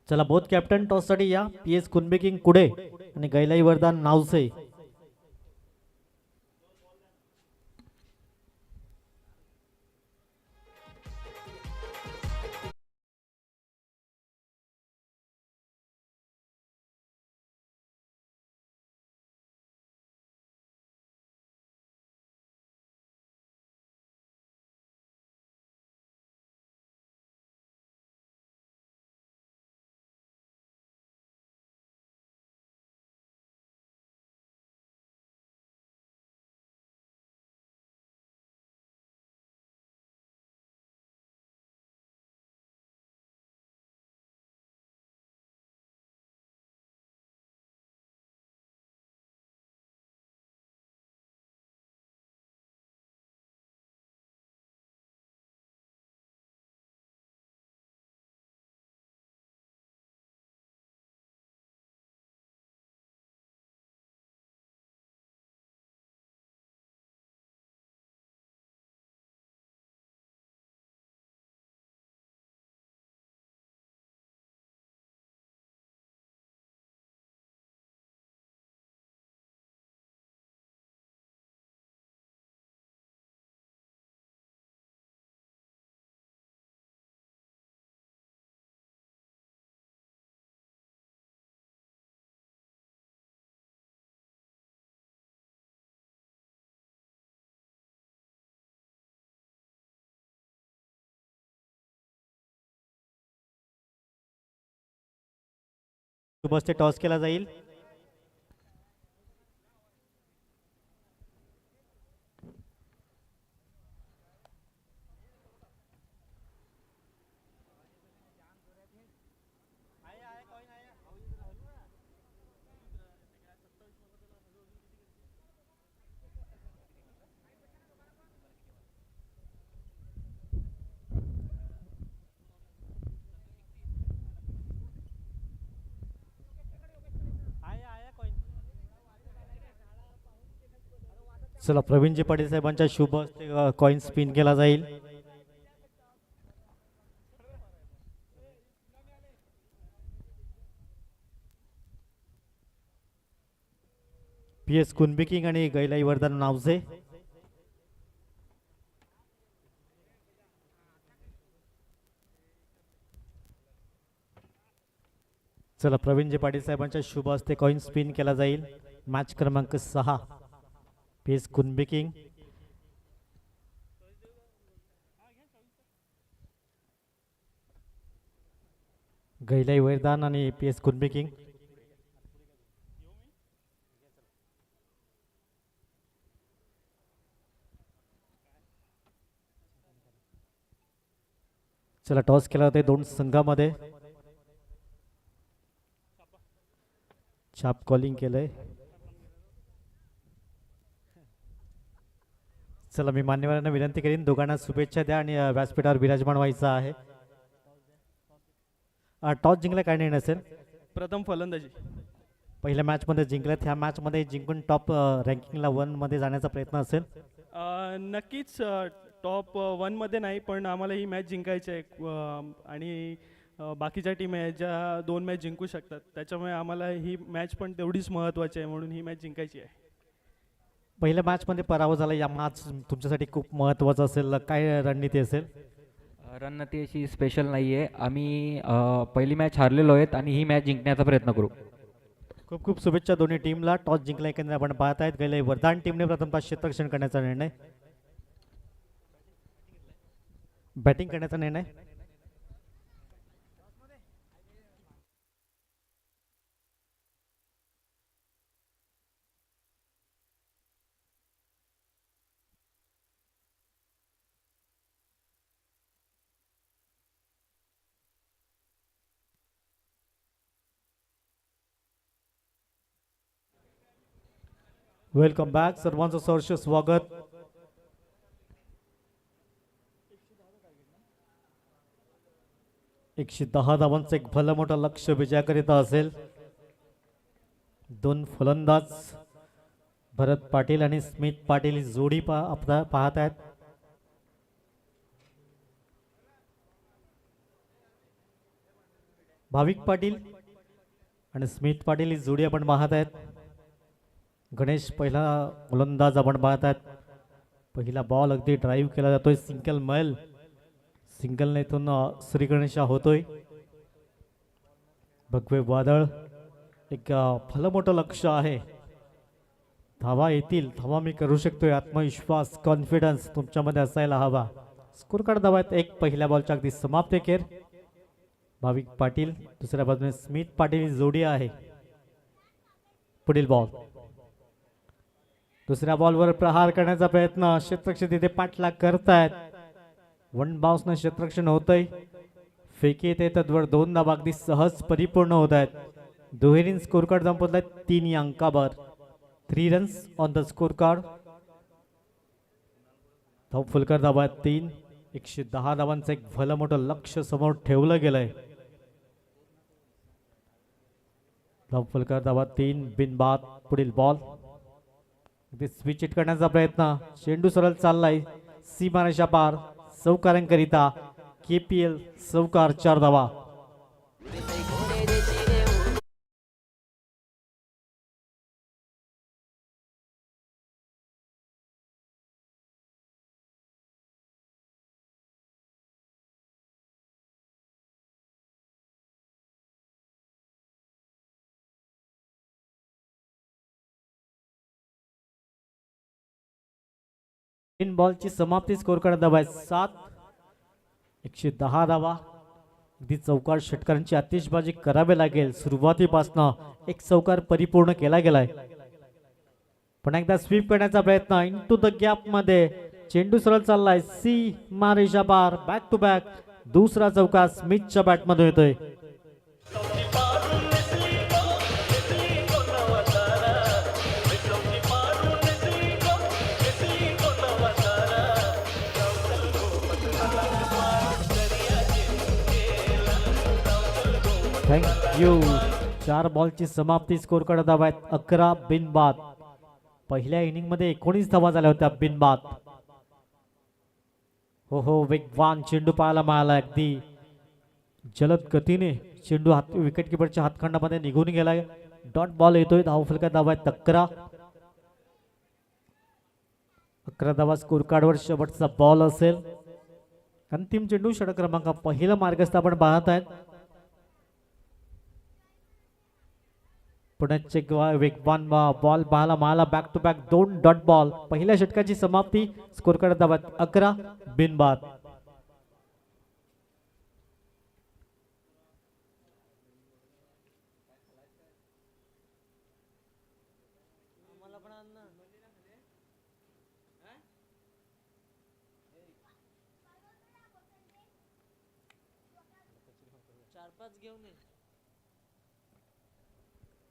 S1: चला बोथ कॅप्टन टॉस साठी या. P S Kunbi king Kude आणि गैलाई वरदान नावसे शुभ हस्ते टॉस केला जाईल. चला प्रवीणजी पाटील साहेबांच्या शुभ हस्ते कॉइन स्पिन केला जाईल. पी एस कुनबिकिंग आणि गैलाई वर्धन नावजे. चला प्रवीणजी पाटील साहेबांच्या शुभ हस्ते कॉइन स्पिन केला जाईल. मॅच क्रमांक 6 पी एस कुनबिकिंग गैलाई वैरदान आणि पी एस कुनबिकिंग. चला टॉस केला होता दोन संघामध्ये. छाप कॉलिंग केलंय. चला मी मान्यवरांना विनंती करीन दोघांना शुभेच्छा द्या आणि व्यासपीठावर विराजमान व्हायचं आहे. टॉस जिंकला काय नाही नसेल.
S7: प्रथम फलंदाजी.
S1: पहिल्या मॅचमध्ये जिंकल्यात, ह्या मॅचमध्ये जिंकून टॉप रँकिंगला 1 मध्ये जाण्याचा प्रयत्न असेल.
S7: नक्कीच टॉप 1 मध्ये नाही, पण आम्हाला ही मॅच जिंकायची आहे आणि बाकीच्या टीम आहे ज्या 2 मॅच जिंकू शकतात, त्याच्यामुळे आम्हाला ही मॅच पण तेवढीच महत्त्वाची आहे, म्हणून ही मॅच जिंकायची आहे.
S1: पहिल्या मॅचमध्ये पराभव झाला, या मॅच तुमच्यासाठी खूप महत्त्वाचं असेल. काय रणनीती असेल?
S8: रणनीती अशी स्पेशल नाही आहे. आम्ही पहिली मॅच हारलेलो आहेत आणि ही मॅच जिंकण्याचा प्रयत्न करू.
S1: खूप खूप शुभेच्छा दोन्ही टीमला. टॉस जिंकला एकंदर आपण पाहत आहेत. गैलाई वर्धन टीमने प्रथमतः क्षेत्ररक्षण करण्याचा निर्णय, बॅटिंग करण्याचा निर्णय. Welcome back. सर्वांचं सहर्ष स्वागत. एकशे 10 धावांचं एक भलं मोठं लक्ष विजयाकरिता असेल. 2 फलंदाज भरत पाटील आणि स्मित पाटील ही जोडी पाहत आहेत. भाविक पाटील आणि स्मित पाटील ही जोडी आपण पाहत आहेत. गणेश पहिला गोलंदाज आपण पाहत आहेत. पहिला बॉल अगदी ड्राईव्ह केला जातोय. सिंगल मैल, सिंगलने इथून श्री गणेशा होतोय. भगवे वादळ, एक भलं मोठं लक्ष आहे. धावा येतील, धावा मी करू शकतोय, आत्मविश्वास, कॉन्फिडन्स तुमच्यामध्ये असायला हवा. स्कोर कार्ड धावा आहेत. एक पहिल्या बॉलच्या अगदी समाप्त एकेर. भाविक पाटील, दुसऱ्या बाजूने स्मित पाटील ही जोडी आहे. पुढील बॉल, दुसऱ्या बॉलवर प्रहार करण्याचा प्रयत्न. क्षेत्ररक्षक तिथे पाठलाग करतायत. 1 बाउन्सनं क्षेत्ररक्षण होतंय. फेकी येते तद्वर 2 धावा अगदी सहज परिपूर्ण होत आहेत. दुहेरीन स्कोर कार्ड संपवलाय 3 अंकावर. 3 runs on the score card. धाव फुलकर धावा 3. 110 धावांचं एक भलं मोठं लक्ष समोर ठेवलं गेलंय. धाव फुलकर धावा 3 बिनबाद. पुढील बॉल, स्विच हिट करण्याचा प्रयत्न. चेंडू सरळ चाललाय सीमारेषा पार. चौकारांकरिता KPL चौकार 4 धावा. तीन बॉलची समाप्ती. स्कोर कार्ड धावा 7. 110 धावा. अगदी चौकार षटकारांची आतिषबाजी करावी लागेल. सुरुवातीपासनं एक चौकार परिपूर्ण केला गेलाय. पण एकदा स्वीप करण्याचा प्रयत्न इनटू द गॅप मध्ये चेंडू सरळ चाललाय सी मारेशा पार. बॅक टू बॅक दुसरा चौकार स्मिथच्या बॅटमधून येतोय. थँक्यू. 4 बॉलची समाप्ती. स्कोर करत आहेत 11 बिनबाद. पहिल्या इनिंग मध्ये 19 धावा झाल्या होत्या बिनबाद. हो वेगवान चेंडू पाहायला मिळाला. अगदी जलद गतीने चेंडू विकेट किपरच्या हातखंडामध्ये निघून गेलाय. डॉट बॉल येतोय. धावफलकात धावा आहेत 11. 11 धावा स्कोर कार्डवर शेवटचा बॉल असेल. अंतिम चेंडू षटक क्रमांक पहिला मार्गस्थ आपण पाहत आहेत. पुण्याचे वेगवान बॉल पाहायला मिळाला. Back to back 2 dot ball. पहिल्या षटकाची समाप्ती. स्कोर करत धावा 11 बिनबाद.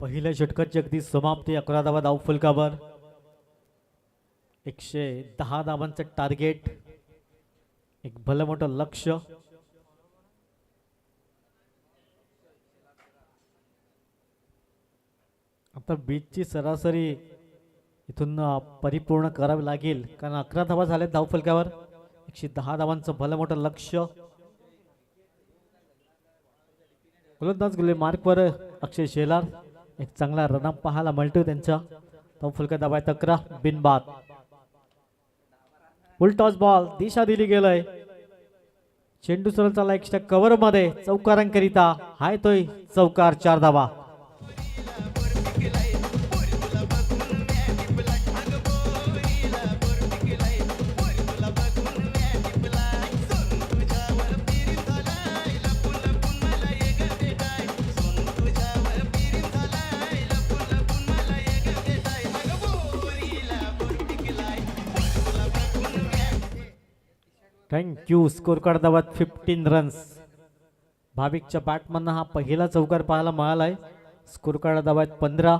S1: पहिल्या षटकाची अगदी समाप्ती. 11 धावा धावफलकावर. 110 धावांचं टार्गेट. एक भलं मोठं लक्ष. आता बीचची सरासरी इथून परिपूर्ण करावी लागेल कारण 11 धावा झाल्या धावफलकावर. 110 धावांचं भलं मोठं लक्ष. गोलंदाज गुले मार्कवर अक्षय शेलार. एक चांगला रनअप पाहायला मिळतोय त्यांच्या. धावफलकात धावा आहेत 11 बिनबाद. फुल टॉस बॉल. दिशा दिली गेलंय. चेंडू सरळ चालला एक्स्ट्रा कव्हर मध्ये चौकारांकरिता. हाय तोय चौकार. 4 धावा. थँक्यू. स्कोर कार्ड धावात 15 रन्स. भाविकच्या बॅटमधनं हा पहिला चौकार पाहायला मिळालाय. स्कोर कार्ड धावात 15.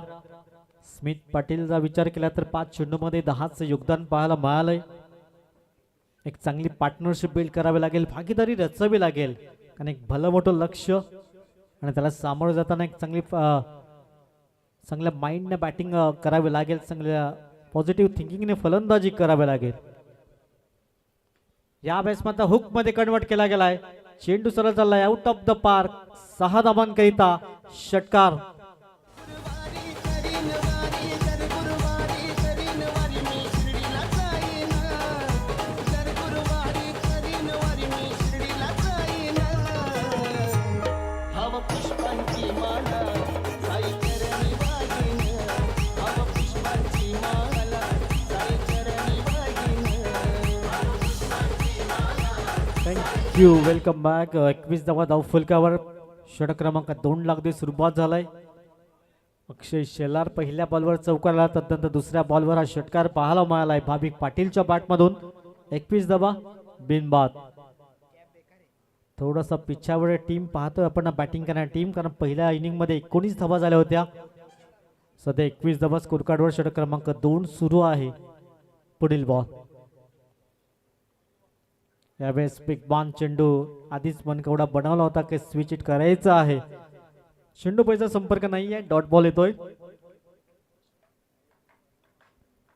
S1: स्मिथ पाटीलचा विचार केला तर 5 चेंडूमध्ये 10चं योगदान पाहायला मिळालंय. एक चांगली पार्टनरशिप बिल्ड करावी लागेल. भागीदारी रचावी लागेल कारण एक भलं मोठं लक्ष आणि त्याला सामोरं जाताना एक चांगल्या माइंडने बॅटिंग करावी लागेल. चांगल्या पॉझिटिव्ह थिंकिंगने फलंदाजी करावी लागेल. या बॅट्समॅनचा हुक मध्ये कन्वर्ट केला गेलाय. चेंडू सरळ चाललाय आउट ऑफ द पार्क. 6 धावांकरिता षटकार. थँक्यू. Welcome back. 21 धावा धावफलकावर. षटक क्रमांक 2 लागते. सुरुवात झालाय. अक्षय शेलार पहिल्या बॉलवर चौकारला. तदनंतर दुसऱ्या बॉलवर हा षटकार पाहायला मिळालाय भाविक पाटीलच्या बॅटमधून. 21 धावा बिनबाद. थोडासा पिछावर टीम पाहतोय आपण बॅटिंग करणारी टीम कारण पहिल्या इनिंग मध्ये 19 धावा झाल्या होत्या. सध्या 21 धावा स्कोर कार्डवर. षटक क्रमांक 2 सुरू आहे. पुढील बॉल. यावेळेस बिगबान चेंडू आधीच मनकवडा बनवला होता की स्विच इट करायचं आहे. चेंडू पैसा संपर्क नाहीये. डॉट बॉल येतोय.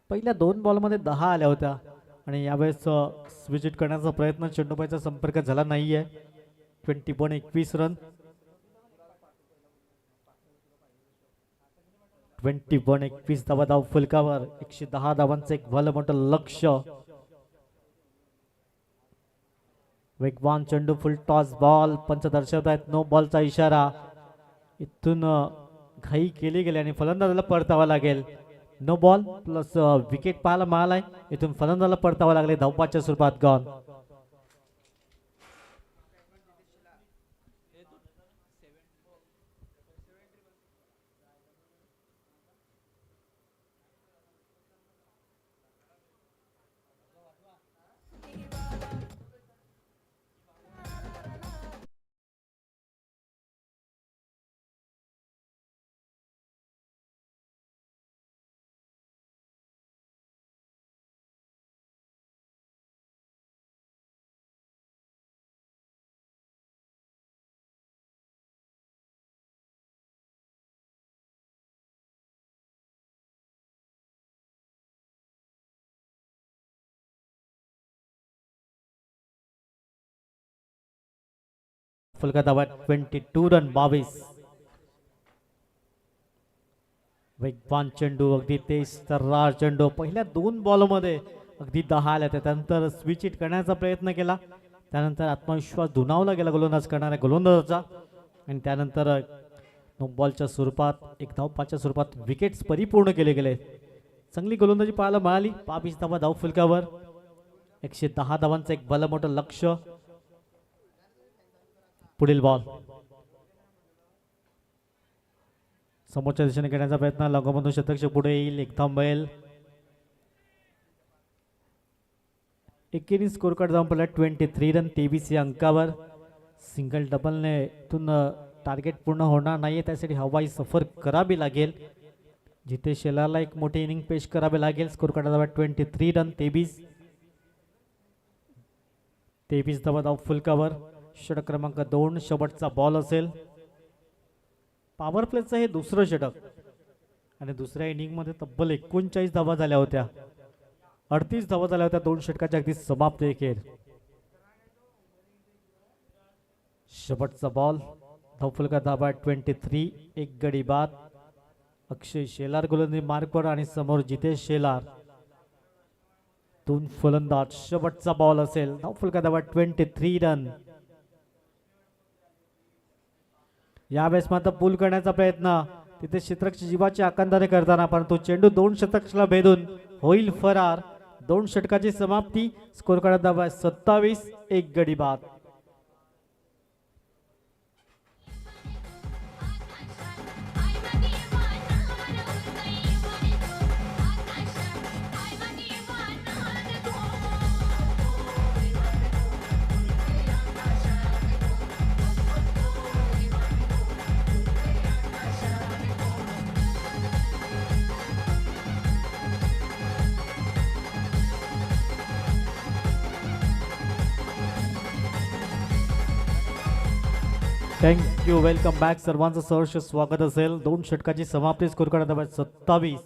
S1: पहिल्या 2 बॉलमध्ये 10 आल्या होत्या आणि यावेळेस स्विच इट करण्याचा प्रयत्न. चेंडू पैसा संपर्क झाला नाहीये. 21 रन. 21 धावा धावफलकावर. 110 धावांचं एक भलं मोठं लक्ष. वेगवान चेंडू. फुल टॉस बॉल. पंच दर्शवत आहेत नो बॉलचा इशारा. इथून घाई केली गेली आणि फलंदाजाला परतावा लागेल. नो बॉल प्लस विकेट पाहायला मिळालाय. इथून फलंदाजाला परतावा लागले. धावपाच्या स्वरूपात गॉन. फलका धावा 22 रन 22. वेगवान चेंडू अगदी तेज तर्रार चेंडू पहिल्या 2 बॉलमध्ये अगदी 10 आल्या त्यानंतर स्विच हिट करण्याचा प्रयत्न केला त्यानंतर आत्मविश्वास दुणावला गेला गोलंदाज करणाऱ्या गोलंदाजाचा आणि त्यानंतर नो बॉलच्या स्वरूपात एक धावपाच्या स्वरूपात विकेट्स परिपूर्ण केले गेले. चांगली गोलंदाजी पाहायला मिळाली. 22 धावा धाव फलकावर 110 धावांचं एक भलं मोठं लक्ष. पुढील बॉल समोरच्या दिशेने घेण्याचा प्रयत्न लंगोमधून शतक पुढे येईल एक धाव मिळेल. एकेरी स्कोर कार्ड जाऊन पडला 23 रन 23 या अंकावर. सिंगल डबलने इथून टार्गेट पूर्ण होणार नाहीये त्यासाठी हवाई सफर करावी लागेल. जिथे शेलारला एक मोठी इनिंग पेश करावे लागेल. स्कोर कार्ड 23 रन 23 धावा धाव फुलकावर. षटक क्रमांक 2 शेवटचा बॉल असेल. पॉवर प्लेचं हे दुसरं षटक आणि दुसऱ्या इनिंगमध्ये तब्बल 39 धावा झाल्या होत्या. 38 धावा झाल्या होत्या 2 षटकाच्या अगदी समाप्ती खेळ. शेवटचा बॉल धावफलका धावा 23 एक गडी बाद. अक्षय शेलार गोलंदाजी मार्कवर आणि समोर जितेश शेलार 2 फलंदाज. शेवटचा बॉल असेल धावफलका धावा 23 रन. यावेळेस मात्र पूल करण्याचा प्रयत्न तिथे क्षेत्ररक्षक जीवाची आकांताने करताना परंतु चेंडू 2 शतकाला भेदून होईल फरार. 2 षटकाची समाप्ती. स्कोर कार्ड धावा 27 एक गडी बाद. Thank you welcome back. सर्वांचं सहर्ष स्वागत असेल. 2 षटकाची समाप्ती. स्कोर कार्ड धावा 27.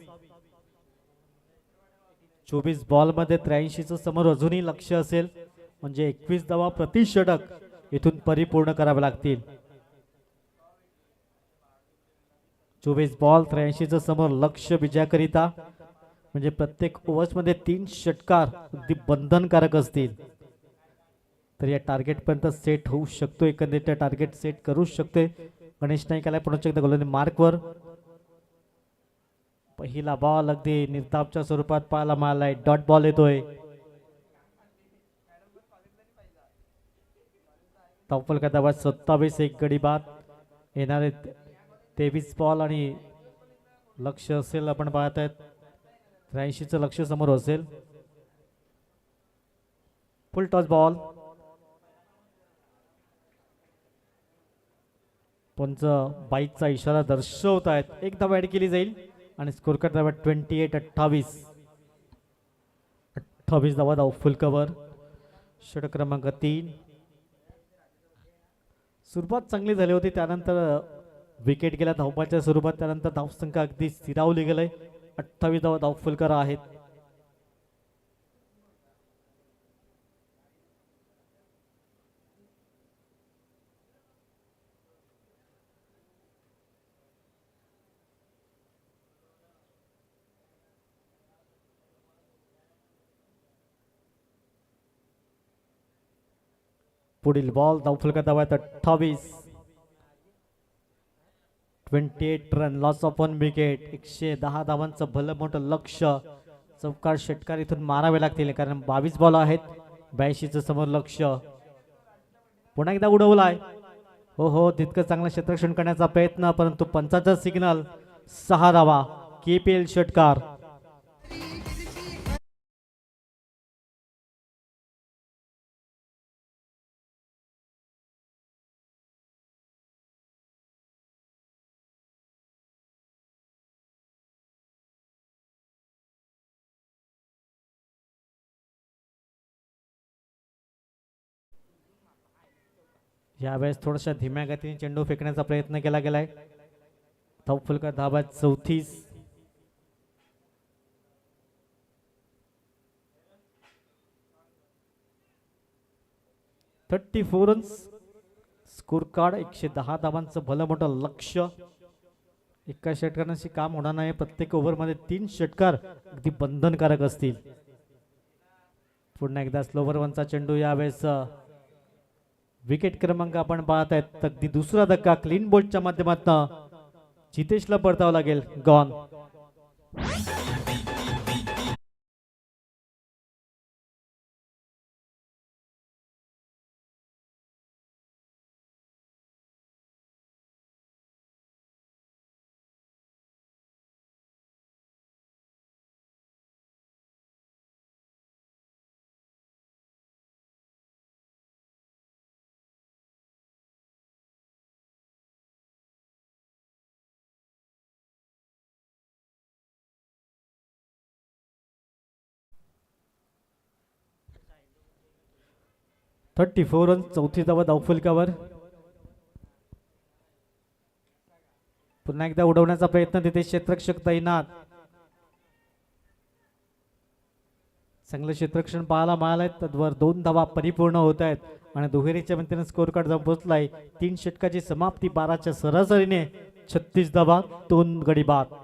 S1: 24 बॉलमध्ये 83चं समोर अजूनही लक्ष असेल म्हणजे 21 धावा प्रति षटक इथून परिपूर्ण करावे लागतील. 24 बॉल 83चं समोर लक्ष विजयाकरिता म्हणजे प्रत्येक ओव्हर्समध्ये 3 षटकार अगदी बंधनकारक असतील तर या टार्गेट पर्यंत सेट होऊ शकतो. एकंदरीत टार्गेट सेट करू शकते. गणेश नाईक आला पुन्हा एकदा गोलंदाजी मार्कवर. पहिला बॉल अगदी निर्धावच्या स्वरूपात पाहायला मिळालाय. डॉट बॉल येतोय. धावफलका धावा 27 एक गडी बाद. येणारे 23 बॉल आणि लक्ष असेल आपण पाहत आहेत 83चं लक्ष समोर असेल. फुल टॉस बॉल. पंच बाईकचा इशारा दर्शवत आहेत. एक धाव ऍड केली जाईल आणि स्कोर कार्ड धावा 28 28 धावा धाव फुलकावर. षटक क्रमांक 3. सुरुवात चांगली झाली होती त्यानंतर विकेट गेल्या धावपाच्या स्वरूपात त्यानंतर धावसंख्या अगदी स्थिरावली गेलंय. 28 धावा धाव फुलकर आहेत. पुढील बॉल धावफलका धावा 28. 28 रन लॉस ऑफ 1 विकेट. 110 धावांचं भलं मोठं लक्ष. चौकार षटकार इथून मारावे लागतील कारण 22 बॉल आहेत. 82चं समोर लक्ष. पुन्हा एकदा उडवलाय. हो तितकं चांगलं क्षेत्ररक्षण करण्याचा प्रयत्न परंतु पंचाचा सिग्नल. 6 धावा. KPL षटकार. यावेळेस थोड्याशा धीम्या गतीने चेंडू फेकण्याचा प्रयत्न केला गेलाय. धावफलका धावा 34. 34 रन्स स्कोर कार्ड 110 धावांचं भलं मोठं लक्ष. एका षटकारांशी काम होणार नाही. प्रत्येक ओव्हरमध्ये 3 षटकार अगदी बंधनकारक असतील. पुन्हा एकदा स्लोवर वनचा चेंडू यावेळेस विकेट क्रमांक आपण पाहत आहेत. अगदी दुसरा धक्का क्लीन बोल्टच्या माध्यमातून जितेशला परतावं लागेल. गॉन. Thirty 34 run. चौथी धावा धावफलकावर. पुन्हा एकदा उडवण्याचा प्रयत्न तिथे क्षेत्ररक्षक तैनात. चांगलं क्षेत्ररक्षण पाहायला मिळालंय. तद्वर 2 धावा परिपूर्ण होत आहेत आणि दुहेरीच्या मदतीने स्कोर कार्ड जाऊन पोहोचलाय. 3 षटकाची समाप्ती 12च्या सरासरीने 36 धावा 2 गडी बाद.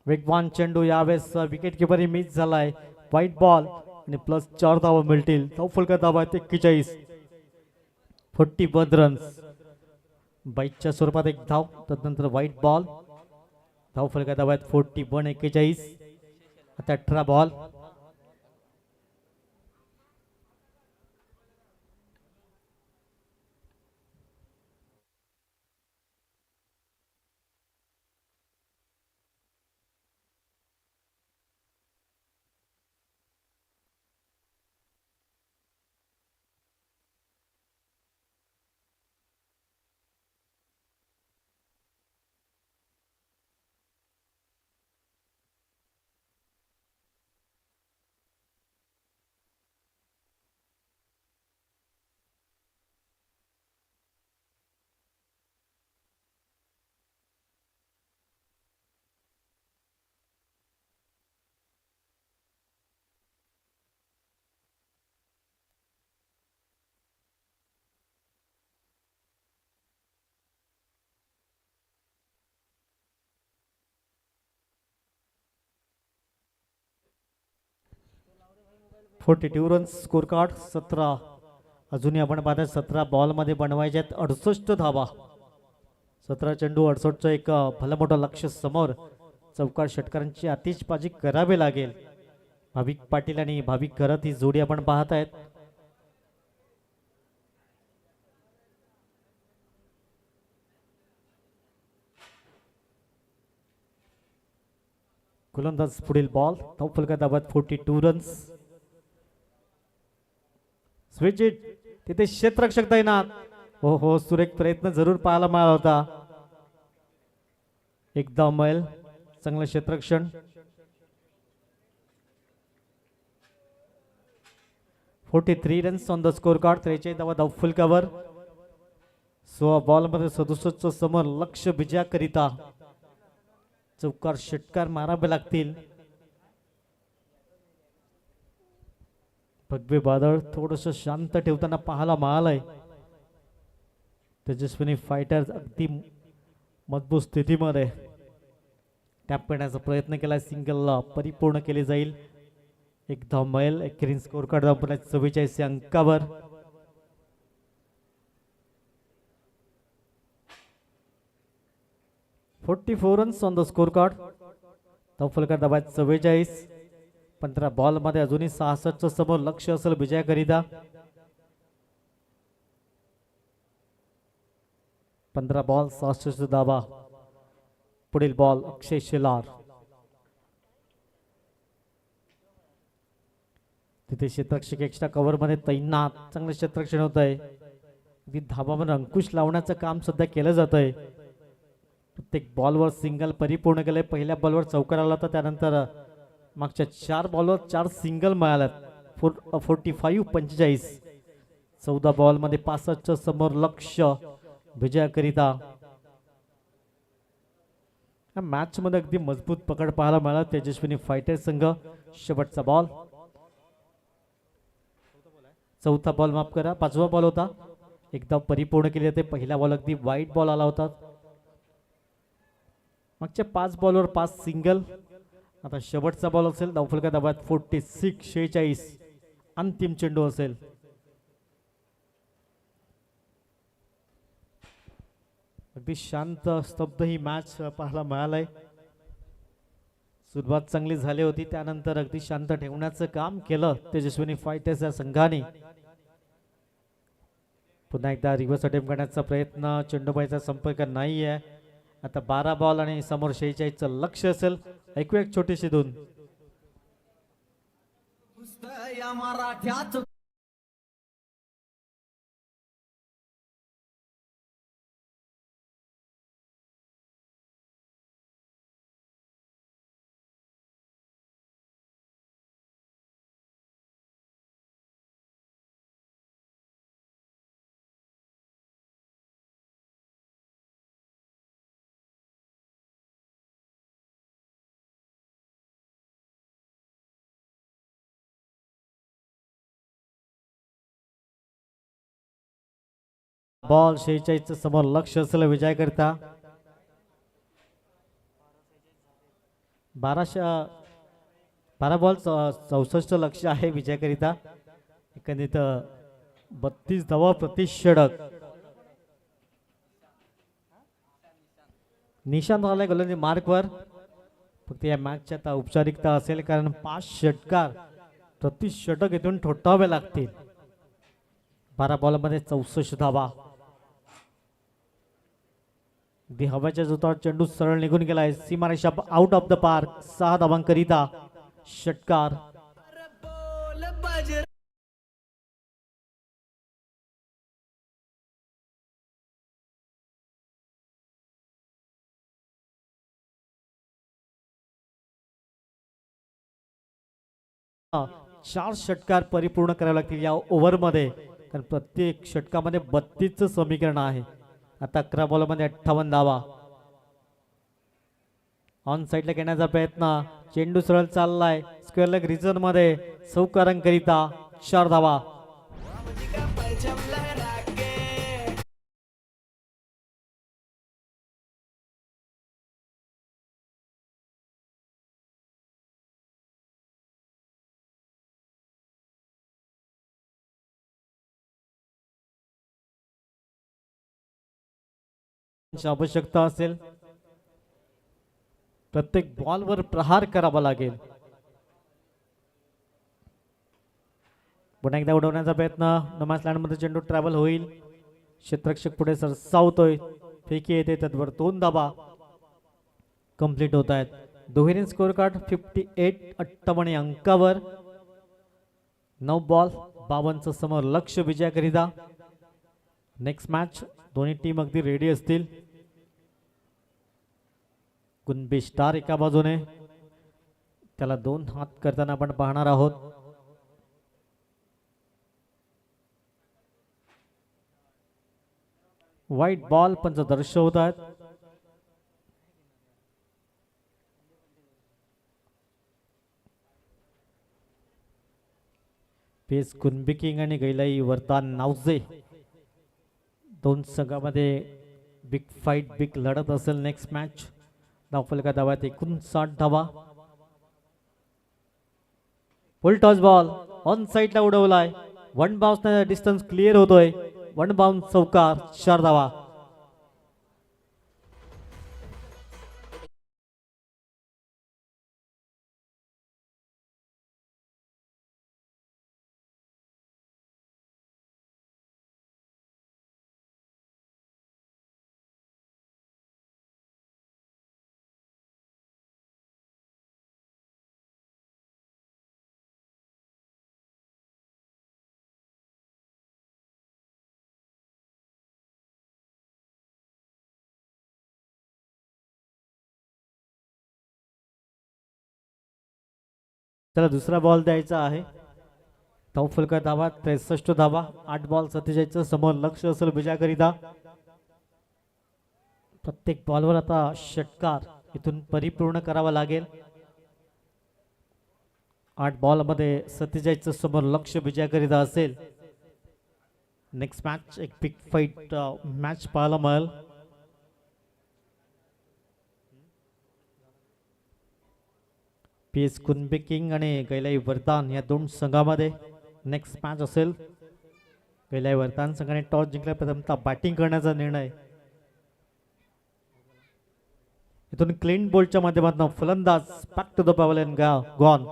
S1: वेगवान चेंडू यावेळेस विकेट किपरही मिस झालाय. व्हाईट बॉल आणि प्लस 4 धावा मिळतील. धावफलका धावा आहेत 41. 41 रन्स. बाईटच्या स्वरूपात एक धाव. तदनंतर व्हाईट बॉल. धावफलका धावा आहेत 41. 41. आता 18 ball. Forty 42 runs score card. 17 अजूनही आपण पाहता 17 बॉलमध्ये बनवायचे आहेत 68 धावा. 17 चेंडू 68चं एक भलं मोठं लक्ष समोर. चौकार षटकारांची आतिषबाजी करावी लागेल. भाविक पाटील आणि भाविक करत ही जोडी आपण पाहत आहेत. गोलंदाज पुढील बॉल धावफलका दाबात 42 रन्स. स्विच इट तिथे क्षेत्ररक्षक तैनात. हो सुरेख प्रयत्न जरूर पाहायला मिळाला होता. एकदा मैल चांगलं क्षेत्ररक्षण. 43 runs on the score card. 43 धावा धावफलकावर. 16 बॉल मध्ये 67 समोर लक्ष विजयाकरिता चौकार षटकार मारावे लागतील. भगवे बादळ थोडस शांत ठेवताना पाहायला मिळालंय. तेजस्विनी फायटर्स अगदी मजबूत स्थितीमध्ये टॅप करण्याचा प्रयत्न केला. सिंगलला परिपूर्ण केले जाईल. एक धाव मैल. एकेरीन स्कोर कार्ड 44 अंकावर. "44 runs on the score card. धावफलका दाबात 44. 15 बॉल मध्ये अजूनही 66 समोर लक्ष असेल विजयाकरिता. 15 बॉल 66 धावा. पुढील बॉल अक्षय शेलार. तिथे क्षेत्ररक्षक एक्स्ट्रा कव्हर मध्ये तैनात. चांगलं क्षेत्ररक्षण होत आहे. अगदी धाबामध्ये अंकुश लावण्याचं काम सध्या केलं जात आहे. प्रत्येक बॉलवर सिंगल परिपूर्ण केले. पहिल्या बॉलवर चौकार आला होता. त्यानंतर मागच्या 4 बॉलवर 4 सिंगल मिळाल्यात. 45-45. 14 बॉल मध्ये 65 समोर लक्ष विजयाकरिता. मॅच मध्ये अगदी मजबूत पकड पाहायला मिळाला तेजस्विनी फायटर संघ. शेवटचा बॉल. चौथा बॉल माफ करा, 5वा बॉल होता. एकदा परिपूर्ण केले होते. पहिला बॉल अगदी वाईट बॉल आला होता. मागच्या 5 बॉलवर 5 सिंगल. आता शेवटचा बॉल असेल धावफलका दाबात 46-46. अंतिम चेंडू असेल. अगदी शांत स्तब्ध ही मॅच पाहायला मिळालंय. सुरुवात चांगली झाली होती. त्यानंतर अगदी शांत ठेवण्याचं काम केलं तेजस्विनी फायटर्स या संघाने. पुन्हा एकदा रिव्हर्स अटेम्प्ट करण्याचा प्रयत्न. चेंडूबाईचा संपर्क नाही आहे. आता 12 बॉल आणि समोर 46चं लक्ष असेल. ऐकूया एक छोटीशी धून.
S2: या मराठ्यात
S1: बॉल 46चं समोर लक्ष असेल विजयाकरिता. 12 बॉल 64 लक्ष आहे विजयाकरिता. एकंदरीत 32 धावा प्रति षटक. निशांत राहिलाय गोलंदाजी मार्कवर. फक्त या मॅचची आता औपचारिकता असेल कारण 5 षटकार प्रति षटक इथून ठोठावे लागतील. 12 बॉल मध्ये 64 धावा. हवाच्या जोतावर चेंडू सरळ निघून गेलाय. सीमारेषा आउट ऑफ द पार्क. 6 धावांकरिता षटकार. चार षटकार परिपूर्ण करावे लागतील या ओव्हरमध्ये कारण प्रत्येक षटकामध्ये 32चं समीकरण आहे. आता 11 बॉलमध्ये 58 धावा. ऑन साइडला घेण्याचा प्रयत्न. चेंडू सरळ चाललाय स्क्वेअर लेग रिजन मध्ये. चौकारांकरिता 4 धावा. आवश्यकता असेल प्रत्येक बॉलवर प्रहार करावा लागेल. पुन्हा एकदा उडवण्याचा प्रयत्न. नमाज लँड मध्ये चेंडू ट्रॅव्हल होईल. क्षेत्ररक्षक पुढे सरसावतोय. फेकी येते त्यावर 2 धावा कंप्लीट होत आहेत. दुहेरी स्कोर कार्ड 58 58 अंकावर 9 बॉल 52 समोर लक्ष विजयाकरिता. नेक्स्ट मॅच दोन्ही टीम अगदी रेडी असतील. कुणबी स्टार एका बाजूने, त्याला 2 हात करताना आपण पाहणार आहोत. व्हाईट बॉल पंच दर्शवत आहेत. पेस कुणबी किंग आणि गैलाई वरदान नावजे दोन संघामध्ये बिग फाईट बिग लढत असेल. नेक्स्ट मॅच धावफलका धाव्यात 59 धावा. फुल टॉस बॉल ऑन साईडला उडवलाय. वन बाउन्स डिस्टन्स क्लिअर होतोय. वन बाउन्स चौकार 4 धावा. त्याला दुसरा बॉल द्यायचा आहे. धावफलका धावा 63 धावा. 8 बॉल 47 समोर लक्ष असेल विजयाकरिता. प्रत्येक बॉलवर आता षटकार इथून परिपूर्ण करावा लागेल. 8 बॉल मध्ये 47 समोर लक्ष विजयाकरिता असेल. नेक्स्ट मॅच एक बिग फाईट मॅच पाहायला मिळेल. पीएस कुणबी किंग आणि गैलाई वरदान या दोन संघामध्ये नेक्स्ट मॅच असेल. गैलाई वरदान संघाने टॉस जिंकला, प्रथमतः बॅटिंग करण्याचा निर्णय. इथून क्लीन बोल्डच्या माध्यमातून फलंदाज back to the pavilion gone.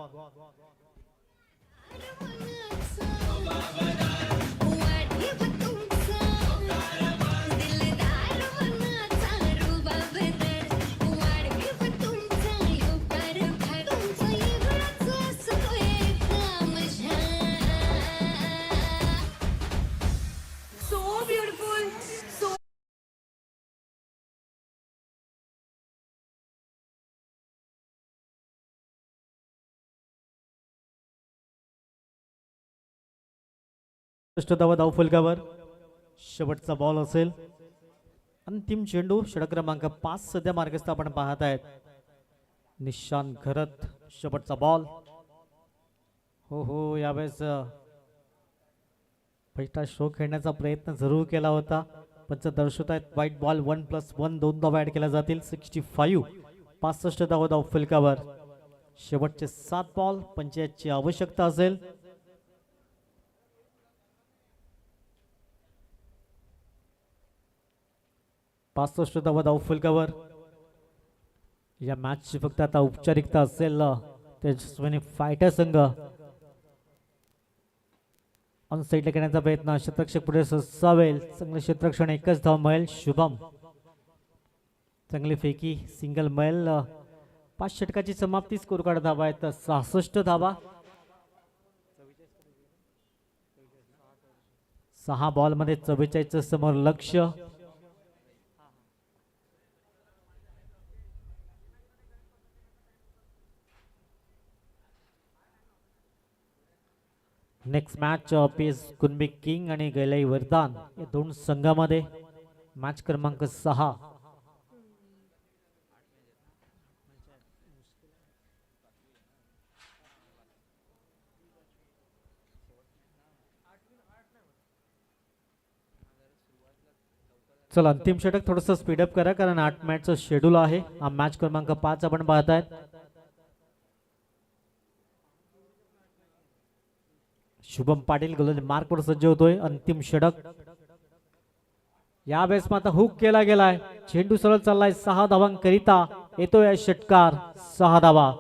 S1: धावा धावफलकावर. शेवटचा बॉल असेल. अंतिम चेंडू षटक क्रमांक 5 सध्या मार्गस्थ आपण पाहत आहेत. निशान घरत शेवटचा बॉल. हो यावेळेस पहिला शो खेळण्याचा प्रयत्न जरूर केला होता. पंच दर्शवत आहेत व्हाईट बॉल 1+1 2 धावा ऍड केल्या जातील. 65 65 धावा धावफलकावर. शेवटचे 7 बॉल 85 आवश्यकता असेल. धावा धावफलकावर. या मॅचची फक्त आता औपचारिकता असेल. तेजस्विनी फायटर संघ ऑन साईडला करण्याचा प्रयत्न. क्षेत्ररक्षक पुढे ससावेल. चांगले क्षेत्ररक्षण, एकच धाव मिळेल. शुभम चांगली फेकी, सिंगल मिळेल. 5 षटकाची समाप्ती. स्कोर कार्ड धावा आहेत 66 धावा. 6 बॉल मध्ये 44 समोर लक्ष. Next match PS Kunbi king आणि गैलाई वरदान या दोन संघामध्ये. मॅच क्रमांक 6. चला अंतिम षटक थोडंसं स्पीडअप करा, कारण 8 मॅचचं शेड्यूल आहे. हा मॅच क्रमांक 5 आपण पाहतायत. शुभम पाटील गोलंदाज मार्कवर सज्ज होतोय. अंतिम षटक यावेळेस मात्र हुक केला गेलाय. चेंडू सरळ चाललाय 6 धावांकरिता. येतोय षटकार 6 धावा.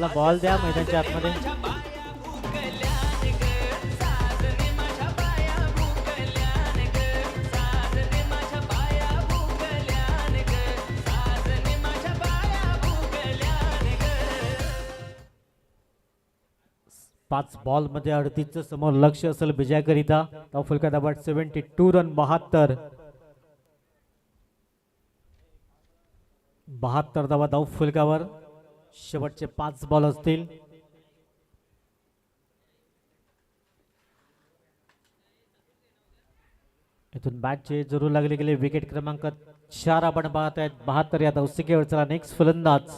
S1: चला बॉल द्या मैदानाच्या आतमध्ये. पाच बॉल मध्ये 38 समोर लक्ष असेल विजयाकरिता. धाव फलकात दाबात 72 रन 72 धावा धाव फलकावर. शेवटचे 5 बॉल असतील. इथून बॅटचे जरूर लागले गेले. विकेट क्रमांक 4 आपण पाहत आहेत. 72 या धावसंख्येवर. चला नेक्स्ट फलंदाज.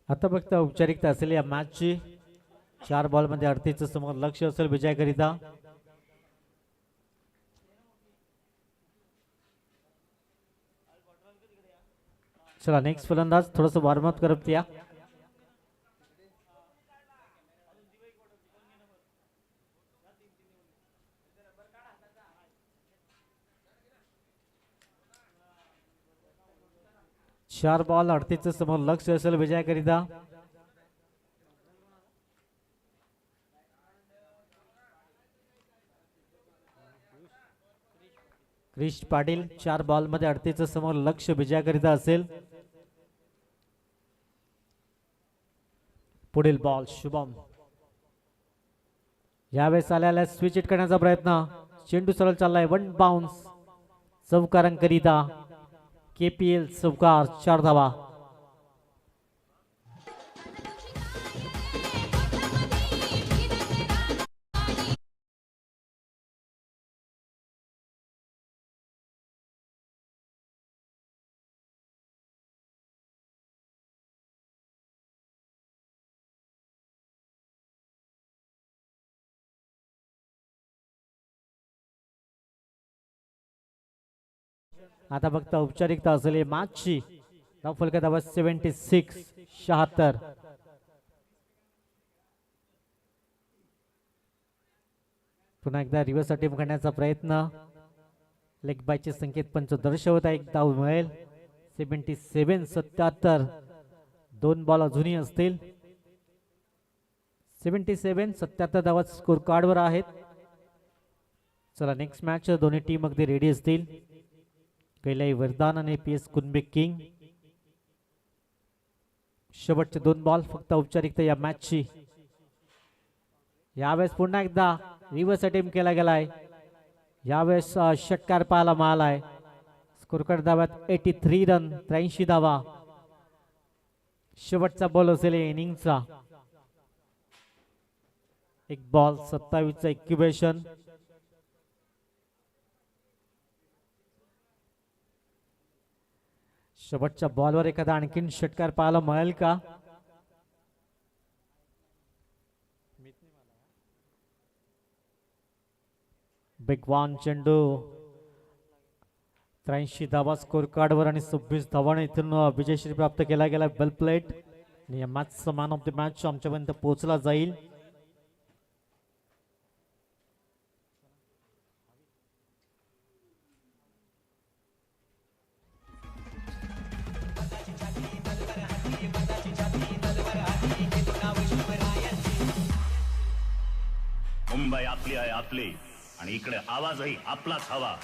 S1: आता फक्त औपचारिकता असेल या मॅचची. 4 बॉल मध्ये 38 समोर लक्ष असेल विजयाकरिता. चला नेक्स्ट फलंदाज थोडस वॉर्मअप करत या. चार बॉल 38 समोर लक्ष असेल विजयाकरिता. क्रिश पाटील 4 बॉल मध्ये 38 समोर लक्ष विजयाकरिता असेल. पुढील बॉल शुभम. यावेळेस आल्याला स्विच हिट करण्याचा प्रयत्न. चेंडू सरळ चाललाय. 1 बाउन्स चौकारांकरिता. KPL चौकार. 4 धावा. आता फक्त औपचारिकता असेल मॅचची. धाव फलकात धावा 76 76. पुन्हा एकदा रिव्हर्स अटेम्प्ट करण्याचा प्रयत्न. लेग बायचे संकेत पंच दर्शवत आहे. एक धाव मिळेल. 77 77. 2 बॉल अजूनही असतील. 77 77 धावा स्कोर कार्डवर आहेत. चला नेक्स्ट मॅच. दोन्ही टीम अगदी रेडी असतील. कैलाई वरदान आणि PS कुनबे किंग. शेवटचे 2 बॉल फक्त औपचारिकता या मॅचची. यावेळेस पुन्हा एकदा रिव्हर्स अटेम्प्ट केला गेलाय. यावेळेस षटकार पाहायला मिळालाय. स्कोर कार्ड धाव्यात 83 रन 83 धावा. शेवटचा बॉल असेल इनिंगचा. 1 बॉल 27 चा इक्युबेशन. शेवटच्या बॉलवर एखादा आणखीन षटकार पाहायला मिळेल का? बेगवान चेंडू. 83 धावा स्कोर कार्डवर आणि 26 धावाने इथून विजयश्री प्राप्त केला गेला. वेल प्लेड. या match man of the match आमच्यापर्यंत पोहोचला जाईल.
S9: मुंबई आपली आहे आपली आणि इकडे आवाजही आपलाच हवा.